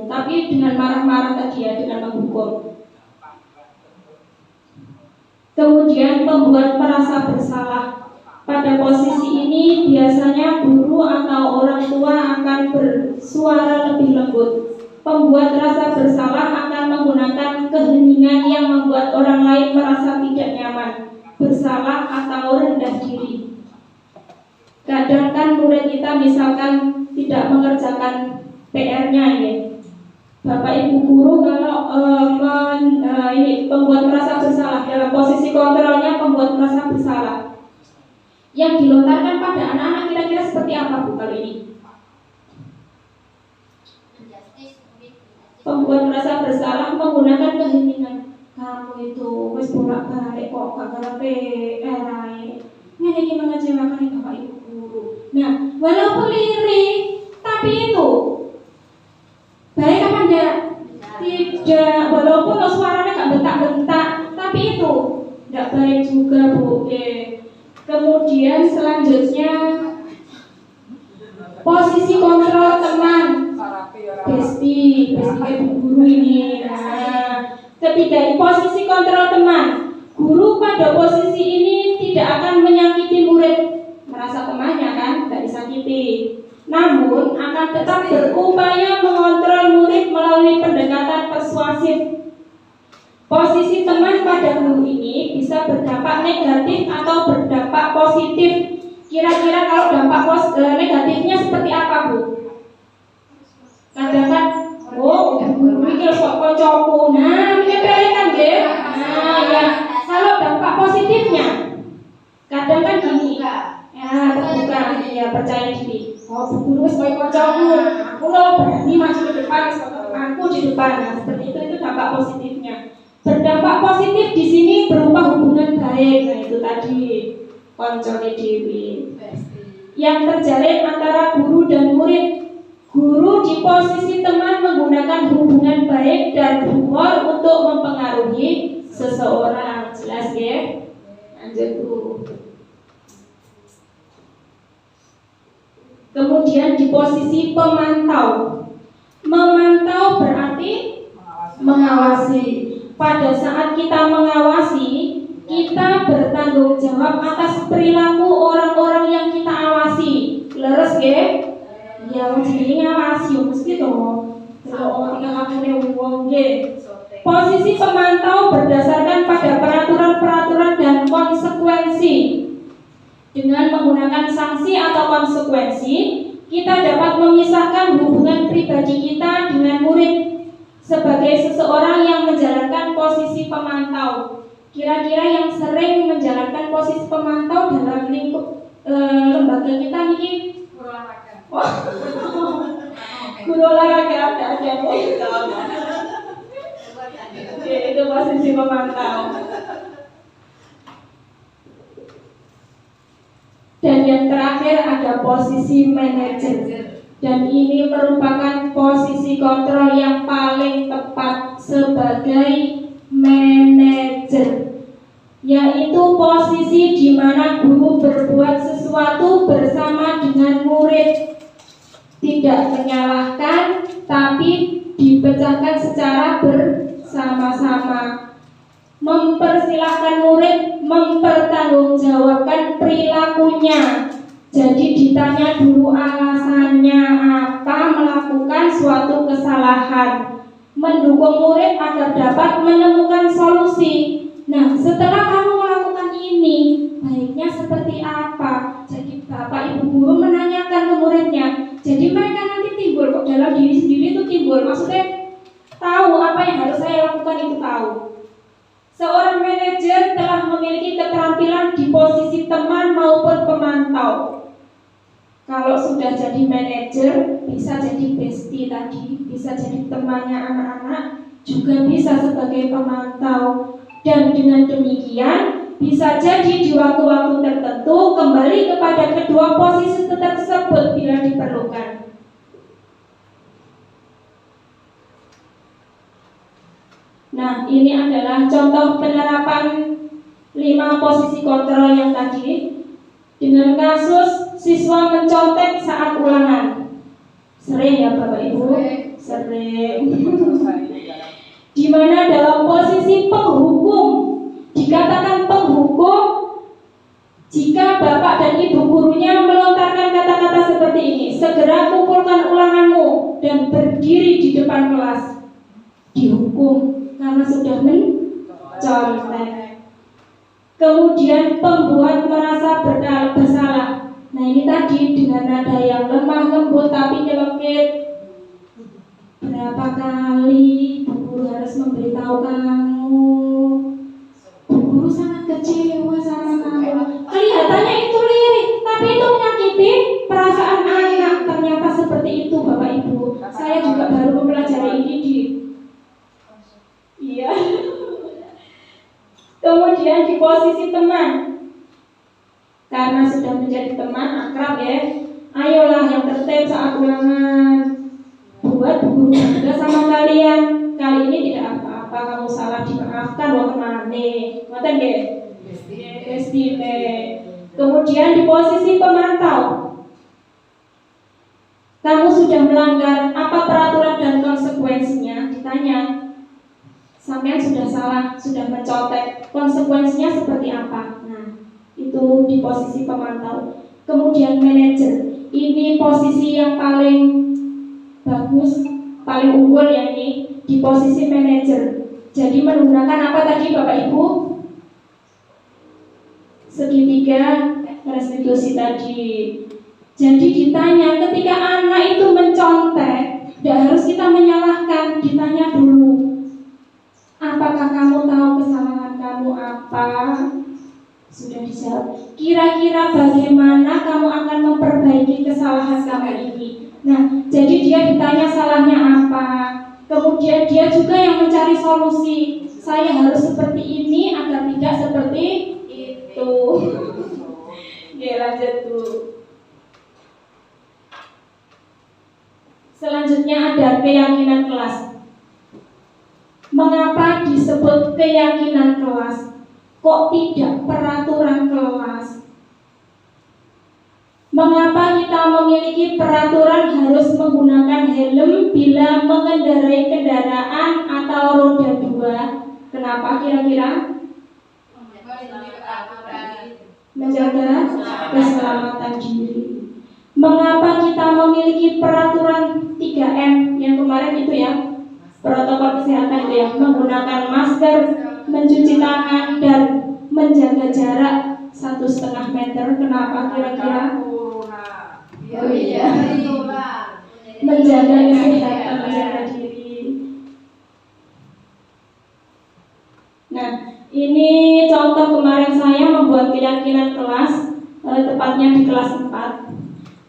Speaker 5: tapi dengan marah-marah tadi ya, dengan menghukum. Kemudian pembuat merasa bersalah. Pada posisi ini biasanya guru atau orang tua akan bersuara lebih lembut. Pembuat rasa bersalah akan menggunakan keheningan yang membuat orang lain merasa tidak nyaman, bersalah atau rendah diri. Kadang kan murid kita misalkan tidak mengerjakan PR-nya ya. Bapak Ibu guru kalau ini pembuat merasa bersalah, dalam posisi kontrolnya pembuat merasa bersalah, yang dilontarkan pada anak-anak kira-kira seperti apa Bu kali ini? Pembuat merasa bersalah menggunakan keheningan. Kamu itu wis bolak-balik kok gak ngerti erai. Ini mengecewakan Bapak Ibu guru. Nah, walaupun lirik, tapi itu baik apa enggak? Tidak, walaupun suaranya gak bentak-bentak, tapi itu tidak baik juga Bu. Kemudian Kemudian selanjutnya posisi kontrol teman. Besti kayak guru ini. Nah, ketiga, posisi kontrol teman. Guru pada posisi ini tidak akan menyakiti murid, merasa temannya kan, tidak disakiti. Namun akan tetap berupaya mengontrol murid melalui pendekatan persuasif. Posisi teman pada guru ini bisa berdampak negatif atau berdampak positif. Kira-kira kalau dampak negatifnya seperti apa, Bu? Kadang kan, oh, guru mikir kok kocokku. Nah, mikir kan, nggih. Nah, ya. Kalau dampak positifnya, kadang kan gini. Ya, terbuka, ya percaya diri. Oh, bu guru wis koyo kocokku. Aku lo berani maju ke depan, aku di depan. Nah, seperti itu dampak positifnya. Berdampak positif di sini berupa hubungan baik. Nah, itu tadi koncone dewi yang terjalin antara guru dan murid. Guru di posisi teman menggunakan hubungan baik dan humor untuk mempengaruhi seseorang. Jelas ya? Lanjut Bu. Kemudian di posisi pemantau. Memantau berarti mengawasi. Pada saat kita mengawasi, kita bertanggung jawab atas perilaku orang-orang yang kita awasi. Leres ya? Ya, jadi ngawasi mesti toh. Kalau tinggal ngapune wong nggih. Posisi pemantau berdasarkan pada peraturan-peraturan dan konsekuensi. Dengan menggunakan sanksi atau konsekuensi, kita dapat memisahkan hubungan pribadi kita dengan murid sebagai seseorang yang menjalankan posisi pemantau. Kira-kira yang sering menjalankan posisi pemantau dalam lingkup lembaga kita ini guru olahraga ada itu posisi pemantau. Dan yang terakhir ada posisi manajer. Dan ini merupakan posisi kontrol yang paling tepat sebagai manajer, yaitu posisi di mana guru berbuat sesuatu bersama dengan murid, tidak menyalahkan tapi dipecahkan secara bersama-sama, mempersilahkan murid mempertanggungjawabkan perilakunya. Jadi ditanya dulu alasannya apa melakukan suatu kesalahan, mendukung murid agar dapat menemukan solusi. Nah, setelah kamu melakukan ini, baiknya seperti apa? Jadi Bapak Ibu guru menanyakan ke muridnya. Jadi mereka nanti timbul kok dalam diri sendiri itu timbul. Maksudnya tahu apa yang harus saya lakukan itu tahu. Seorang manajer telah memiliki keterampilan di posisi teman maupun pemantau. Kalau sudah jadi manajer, bisa jadi bestie tadi, bisa jadi temannya anak-anak, juga bisa sebagai pemantau. Dan dengan demikian, bisa jadi di waktu-waktu tertentu kembali kepada kedua posisi tersebut bila diperlukan. Nah, ini adalah contoh penerapan 5 posisi kontrol yang tadi. Dengan kasus siswa mencontek saat ulangan. Sering ya Bapak Ibu? Sering. Di mana dalam posisi penghukum, dikatakan penghukum jika Bapak dan Ibu gurunya melontarkan kata-kata seperti ini: segera kumpulkan ulanganmu dan berdiri di depan kelas. Dihukum karena sudah mencontek. Kemudian pembuat merasa bersalah. Nah, ini tadi dengan nada yang lemah lembut tapi nyelekit. Berapa kali Bu Guru harus memberitahu kamu? Bu Guru sangat kecewa sama kamu. Kelihatannya itu lirik, tapi itu menyakiti perasaan anak. Ternyata seperti itu Bapak Ibu. Saya juga baru mempelajari ini di Kemudian di posisi teman, karena sudah menjadi teman akrab ya, ayolah yang tertib saat ulangan, buat Bu Guru bangga sama kalian. Kali ini tidak apa-apa, kamu salah dimaafkan loh kemana, ngoten nggih? Kemudian Kemudian di posisi pemantau, kamu sudah melanggar, apa peraturan dan konsekuensinya? Ditanya, sampean sudah salah, sudah mencontek, konsekuensinya seperti apa? Nah, itu di posisi pemantau. Kemudian manajer, ini posisi yang paling bagus, paling unggul ya ini, di posisi manajer. Jadi menggunakan apa tadi Bapak Ibu? Segitiga restitusi tadi. Jadi ditanya, ketika anak itu mencontek, tidak harus kita menyalahkan, ditanya dulu, apakah kamu tahu kesalahan kamu apa? Sudah dijawab. Kira-kira bagaimana kamu akan memperbaiki kesalahan kamu ini? Nah, jadi dia ditanya salahnya apa. Kemudian dia juga yang mencari solusi. Saya harus seperti ini agar tidak seperti itu. Oke, lanjut dulu. Selanjutnya ada keyakinan kelas. Mengapa disebut keyakinan kelas? Kok tidak peraturan kelas? Mengapa kita memiliki peraturan harus menggunakan helm bila mengendarai kendaraan atau roda 2? Kenapa kira-kira? Menjaga keselamatan diri. Mengapa kita memiliki peraturan 3M yang kemarin itu ya, protokol kesehatan itu ya, menggunakan masker, mencuci tangan, dan menjaga jarak 1,5 meter? Kenapa kira-kira?
Speaker 2: Oh iya.
Speaker 5: Menjaga kesehatan, menjaga diri. Nah, ini contoh kemarin saya membuat keyakinan kelas, tepatnya di kelas 4.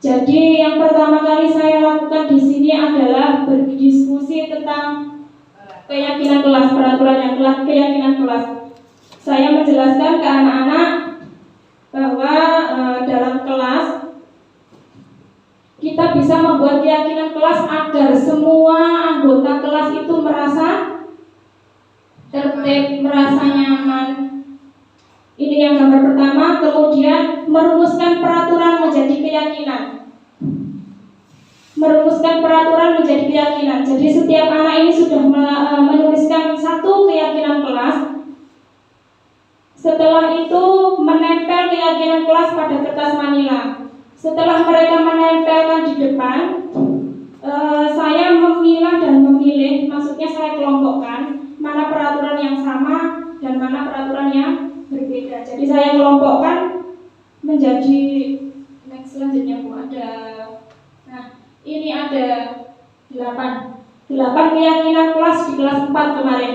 Speaker 5: Jadi yang pertama kali saya lakukan di sini adalah berdiskusi tentang keyakinan kelas, peraturan yang kelas, keyakinan kelas. Saya menjelaskan ke anak-anak bahwa dalam kelas kita bisa membuat keyakinan kelas agar semua anggota kelas itu merasa tertib, merasa nyaman. Ini yang gambar pertama. Kemudian merumuskan peraturan menjadi keyakinan. Merumuskan peraturan menjadi keyakinan. Jadi setiap anak ini sudah menuliskan satu keyakinan kelas. Setelah itu menempel keyakinan kelas pada kertas manila. Setelah mereka menempelkan di depan, saya memilah dan memilih, maksudnya saya kelompokkan mana peraturan yang sama dan mana peraturan yang berbeda. Jadi saya kelompokkan menjadi next selanjutnya Bu ada. Nah, ini ada 8 keyakinan kelas di kelas 4 kemarin.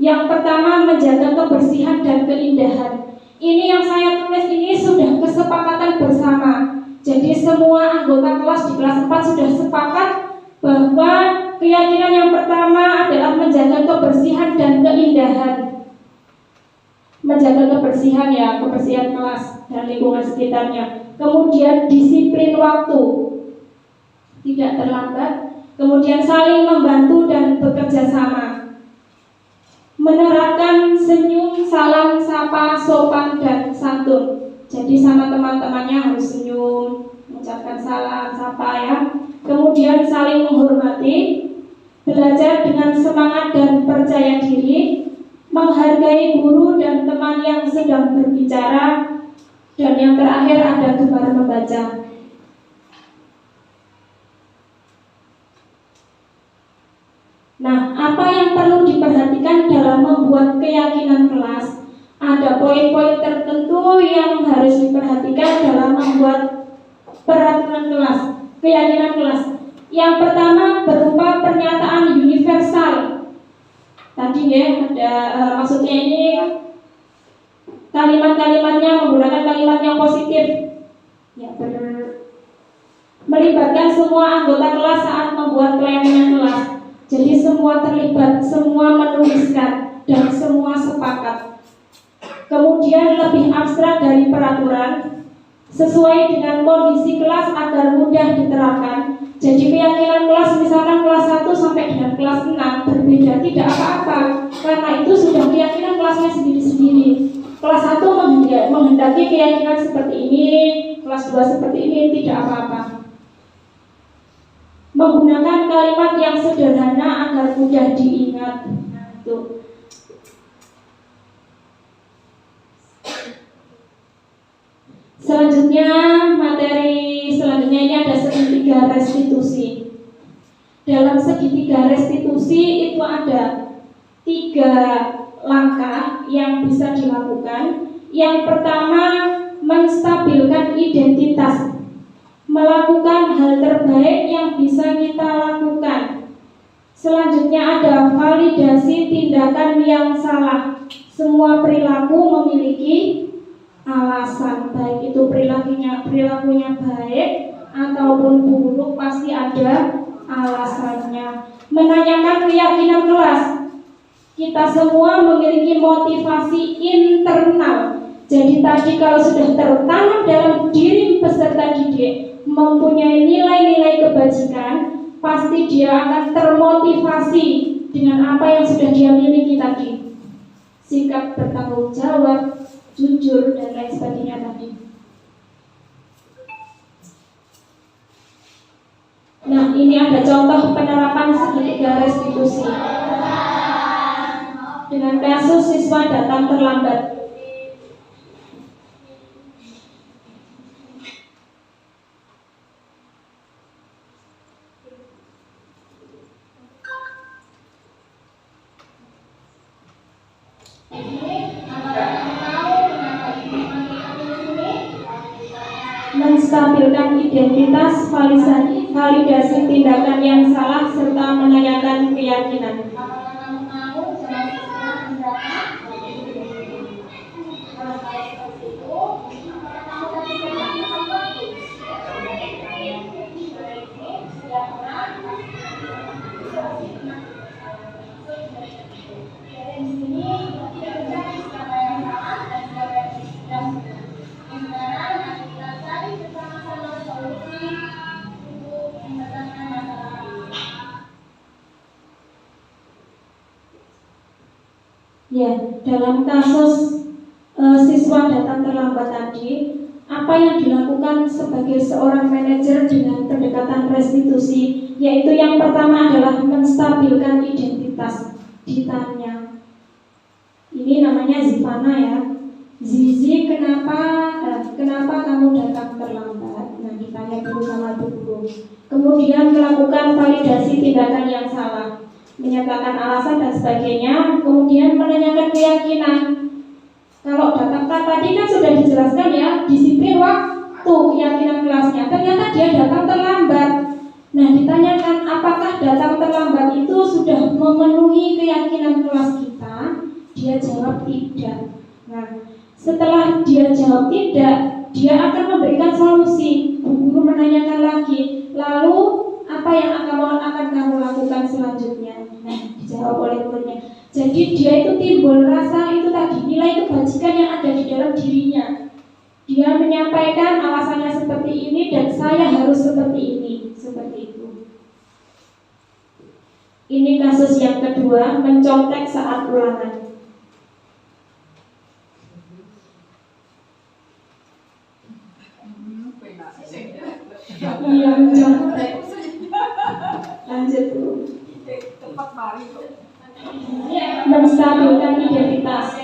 Speaker 5: Yang pertama menjaga kebersihan dan keindahan. Ini yang saya tulis ini sudah kesepakatan bersama. Jadi semua anggota kelas di kelas 4 sudah sepakat bahwa keyakinan yang pertama adalah menjaga kebersihan dan keindahan. Menjaga kebersihan ya, kebersihan kelas dan lingkungan sekitarnya. Kemudian disiplin waktu, tidak terlambat. Kemudian saling membantu dan bekerja sama. Menerapkan senyum, salam, sapa, sopan, dan santun. Jadi sama teman-temannya harus senyum, mengucapkan salam, sapa ya. Kemudian saling menghormati, belajar dengan semangat dan percaya diri, menghargai guru dan teman yang sedang berbicara, dan yang terakhir ada gemar membaca. Nah, apa yang perlu diperhatikan dalam membuat keyakinan kelas? Ada poin-poin tertentu yang harus diperhatikan dalam membuat peraturan kelas, keyakinan kelas. Yang pertama berupa pernyataan universal. Tadi ya ada maksudnya ini kalimat-kalimatnya menggunakan kalimat yang positif. Ya, melibatkan semua anggota kelas saat membuat keyakinan kelas. Jadi semua terlibat, semua menuliskan, dan semua sepakat. Kemudian lebih abstrak dari peraturan, sesuai dengan kondisi kelas agar mudah diterapkan. Jadi keyakinan kelas, misalkan kelas 1 sampai dengan kelas 6 berbeda, tidak apa-apa. Karena itu sudah keyakinan kelasnya sendiri-sendiri. Kelas 1 menghendaki menghendaki keyakinan seperti ini, kelas 2 seperti ini, tidak apa-apa. Menggunakan kalimat yang sederhana agar mudah diingat. Nah, itu. Selanjutnya, materi selanjutnya ini ada segitiga restitusi. Dalam segitiga restitusi itu ada 3 langkah yang bisa dilakukan. Yang pertama, menstabilkan identitas, melakukan hal terbaik yang bisa kita lakukan. Selanjutnya ada validasi tindakan yang salah. Semua perilaku memiliki alasan, baik itu perilakunya baik ataupun buruk, pasti ada alasannya. Menanyakan keyakinan kelas. Kita semua memiliki motivasi internal. Jadi tadi kalau sudah tertanam dalam diri peserta didik mempunyai nilai-nilai kebajikan, pasti dia akan termotivasi dengan apa yang sudah dia miliki tadi. Sikap bertanggung jawab, jujur, dan lain sebagainya tadi. Nah, ini ada contoh penerapan segitiga restitusi. Dengan kasus siswa datang terlambat. Menstabilkan identitas, validasi tindakan yang salah, serta menanyakan keyakinan. Ya, dalam kasus siswa datang terlambat tadi, apa yang dilakukan sebagai seorang manajer dengan pendekatan restitusi, yaitu yang pertama adalah menstabilkan identitas. Ditanya, ini namanya Zivana ya, Zizi, kenapa kamu datang terlambat? Nah, ditanya dulu sama guru. Kemudian melakukan validasi tindakan yang salah, menyatakan alasan dan sebagainya, kemudian menanyakan keyakinan. Kalau datang tadi kan sudah dijelaskan ya, disiplin waktu, keyakinan kelasnya. Ternyata dia datang terlambat. Nah, ditanyakan apakah datang terlambat itu sudah memenuhi keyakinan kelas kita? Dia jawab tidak. Nah, setelah dia jawab tidak, dia akan memberikan solusi. Guru menanyakan lagi, lalu apa yang akan kamu lakukan selanjutnya? Nah, dijawab oleh gurunya. Jadi dia itu timbul rasa itu tadi, nilai kebajikan yang ada di dalam dirinya. Dia menyampaikan alasannya seperti ini dan saya harus seperti ini, seperti itu. Ini kasus yang kedua, mencontek saat ulangan. Iya, mencontek. Lanjut dulu. Menstabilkan identitas.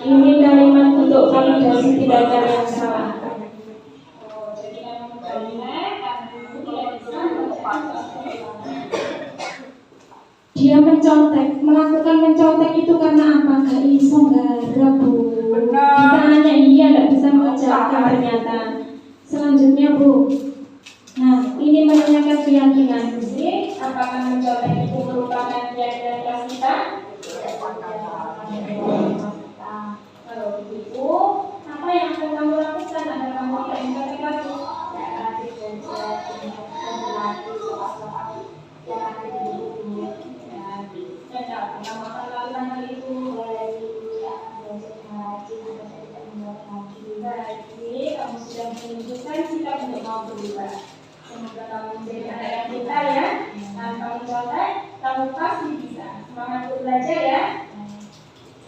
Speaker 5: Ini kalimat untuk validasi tindakan yang salah. Dia mencontek, melakukan mencontek itu karena apa? Gak iso garap, Bu. Ditanya iya, gak bisa mengerjakan ternyata. Selanjutnya, Bu. Nah, ini menanyakan keyakinan. Apakah mencontek itu merupakan keyakinan kelas kita?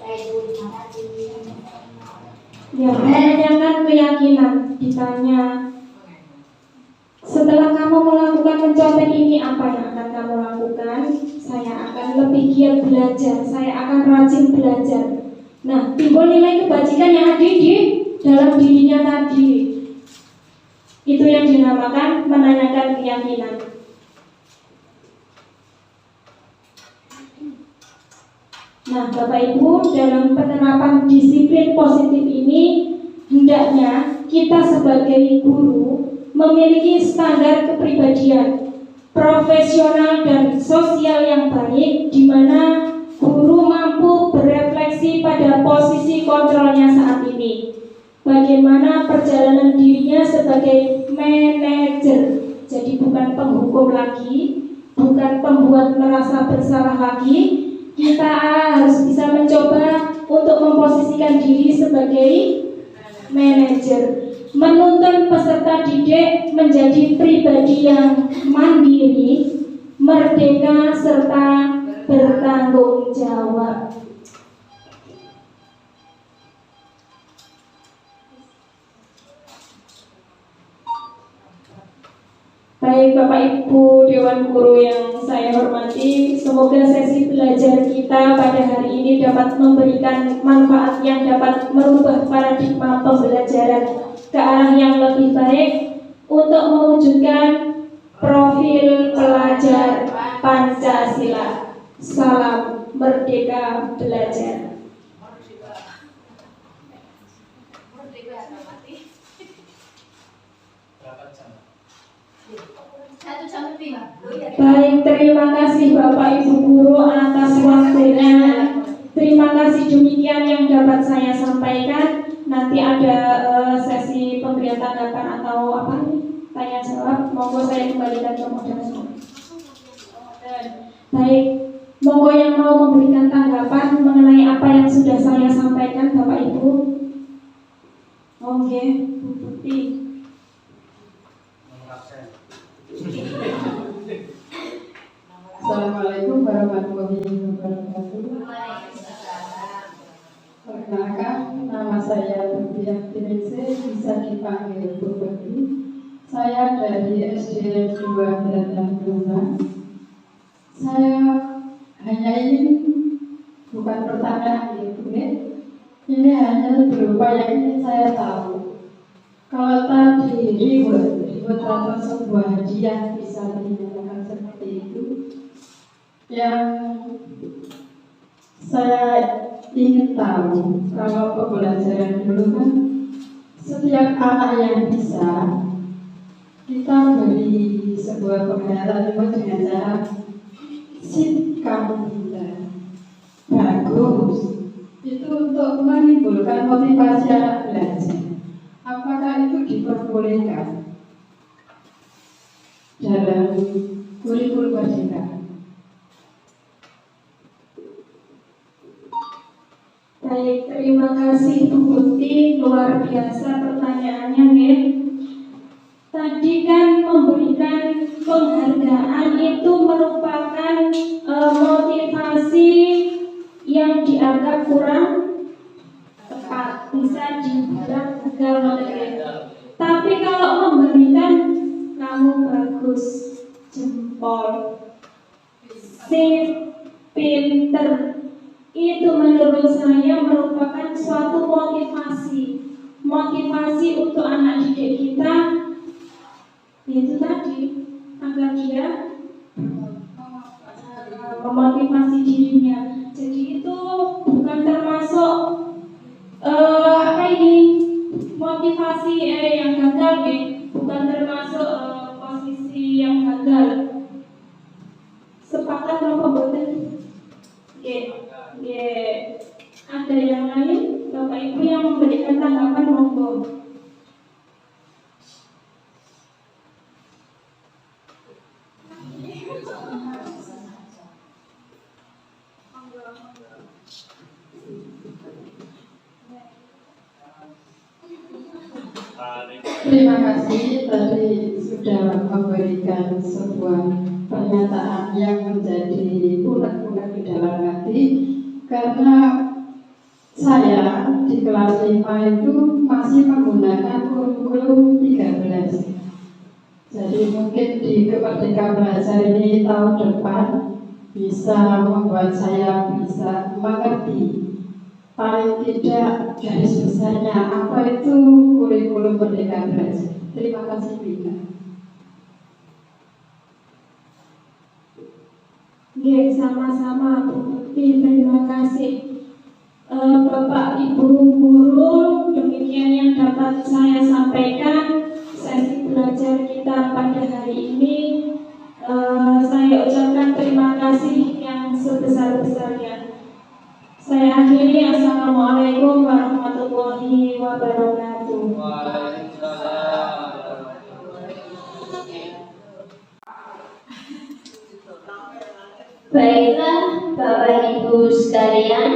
Speaker 5: Ya, menanyakan keyakinan, ditanya, setelah kamu melakukan mencontek ini, apa yang akan kamu lakukan? Saya akan lebih giat belajar, saya akan rajin belajar. Nah, timbul nilai kebajikan yang ada di dalam dirinya tadi. Itu yang dinamakan menanyakan keyakinan. Nah, Bapak Ibu, dalam penerapan disiplin positif ini, hendaknya kita sebagai guru memiliki standar kepribadian profesional dan sosial yang baik, di mana guru mampu berefleksi pada posisi kontrolnya saat ini. Bagaimana perjalanan dirinya sebagai manajer. Jadi bukan penghukum lagi, bukan pembuat merasa bersalah lagi. Kita harus bisa mencoba untuk memposisikan diri sebagai manajer, menuntun peserta didik menjadi pribadi yang mandiri, merdeka, serta bertanggung jawab. Baik Bapak Ibu Dewan Guru yang saya hormati, semoga sesi belajar kita pada hari ini dapat memberikan manfaat yang dapat merubah paradigma pembelajaran ke arah yang lebih baik untuk mewujudkan profil pelajar Pancasila. Salam merdeka belajar. Baik, terima kasih Bapak Ibu Guru atas waktunya. Terima kasih, demikian yang dapat saya sampaikan. Nanti ada sesi pemberian tanggapan atau apa nih? Tanya jawab. Monggo saya kembalikan ke moderator. Baik, monggo yang mau memberikan tanggapan mengenai apa yang sudah saya sampaikan, Bapak Ibu. Oke, Bu Putih.
Speaker 6: Assalamualaikum warahmatullahi wabarakatuh. Perkenalkan, nama saya Rupiah Tirese, bisa dipanggil Bu Putih. Saya dari SD 2 Beratang Rumah. Saya hanya ingin, bukan pertanyaan itu, ini hanya berupa yang ingin saya tahu. Kalau tadi reward atau sebuah hadiah bisa dinyatakan seperti itu, yang saya ingin tahu, kalau pembelajaran dulu kan setiap anak yang bisa kita beri sebuah penghargaan dengan cara sit kamu kita bagus, itu untuk menimbulkan motivasi anak belajar. Apakah itu diperbolehkan dalam kurikulum merdeka?
Speaker 5: Baik, terima kasih Bu Putih, luar biasa pertanyaannya, nggih. Tadi kan memberikan penghargaan itu merupakan motivasi yang dianggap kurang tepat, bisa dibilang gagal. Tapi kalau memberikan kamu bagus, jempol, sip, pinter, itu menurut saya merupakan suatu motivasi untuk anak didik kita, itu tadi agar dia memotivasi dirinya. Jadi itu bukan termasuk motivasi yang gagal, bukan termasuk posisi yang gagal. Sepakat apa betul? Ada yang lain, Bapak Ibu yang memberikan tanggapan, monggo.
Speaker 6: Terima kasih, tadi sudah memberikan sebuah pernyataan yang menjadi unek-unek di dalam hati, karena Saya di kelas 5 itu masih menggunakan kurikulum 13. Jadi mungkin di Merdeka Belajar ini tahun depan bisa membuat saya bisa mengerti paling tidak garis besarnya apa itu kurikulum Merdeka Belajar. Terima kasih Bina.
Speaker 5: Oke, sama-sama Bu Putih, terima kasih. Bapak Ibu guru, demikian yang dapat saya sampaikan sesi belajar kita pada hari ini. Saya ucapkan terima kasih yang sebesar-besarnya. Saya akhiri, Assalamualaikum warahmatullahi wabarakatuh.
Speaker 2: Baiklah Bapak Ibu sekalian,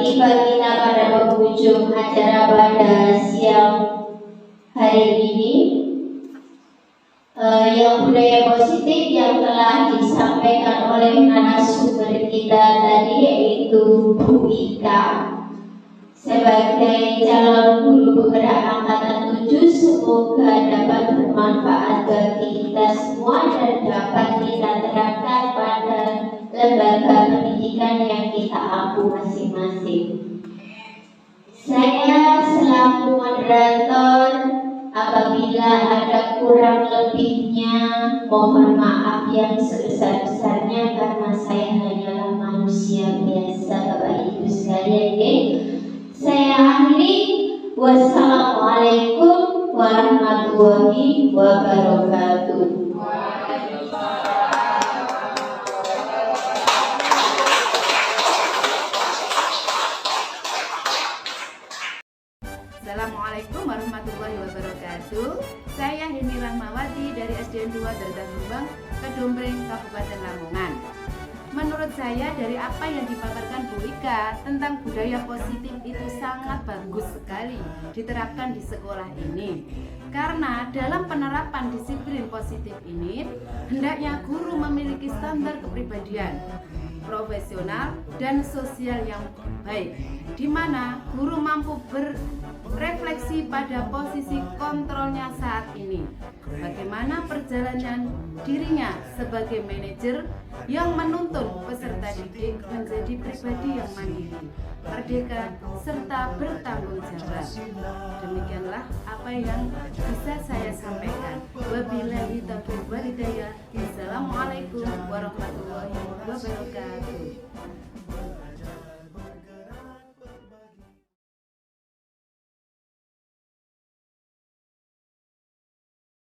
Speaker 2: tiba kita pada penghujung acara pada siang hari ini. Yang budaya positif yang telah disampaikan oleh narasumber kita tadi, yaitu Bu Ika sebagai calon guru penggerak angkatan 7, semoga dapat bermanfaat bagi kita semua dan dapat kita terapkan pada lembaga pendidikan yang kita ampu masing-masing. Saya selaku moderator, apabila ada kurang lebihnya mohon maaf yang sebesar-besarnya, karena saya hanyalah manusia biasa Bapak Ibu sekalian. Saya akhiri, wassalamualaikum warahmatullahi wabarakatuh.
Speaker 7: Assalamualaikum warahmatullahi wabarakatuh. Saya Heni Rahmawati dari SDN 2 Daratan Lumbang, Kedombreng, Kabupaten Lamongan. Menurut saya dari apa yang dipaparkan Bu Ika tentang budaya positif itu sangat bagus sekali diterapkan di sekolah ini. Karena dalam penerapan disiplin positif ini, hendaknya guru memiliki standar kepribadian, profesional dan sosial yang baik, di mana guru mampu berefleksi pada posisi kontrolnya saat ini. Bagaimana perjalanan dirinya sebagai manajer yang menuntun peserta didik menjadi pribadi yang mandiri, merdeka, serta bertanggung jawab. Demikianlah apa yang bisa saya sampaikan. Wabillahi taufiq wal hidayah. Assalamualaikum warahmatullahi wabarakatuh.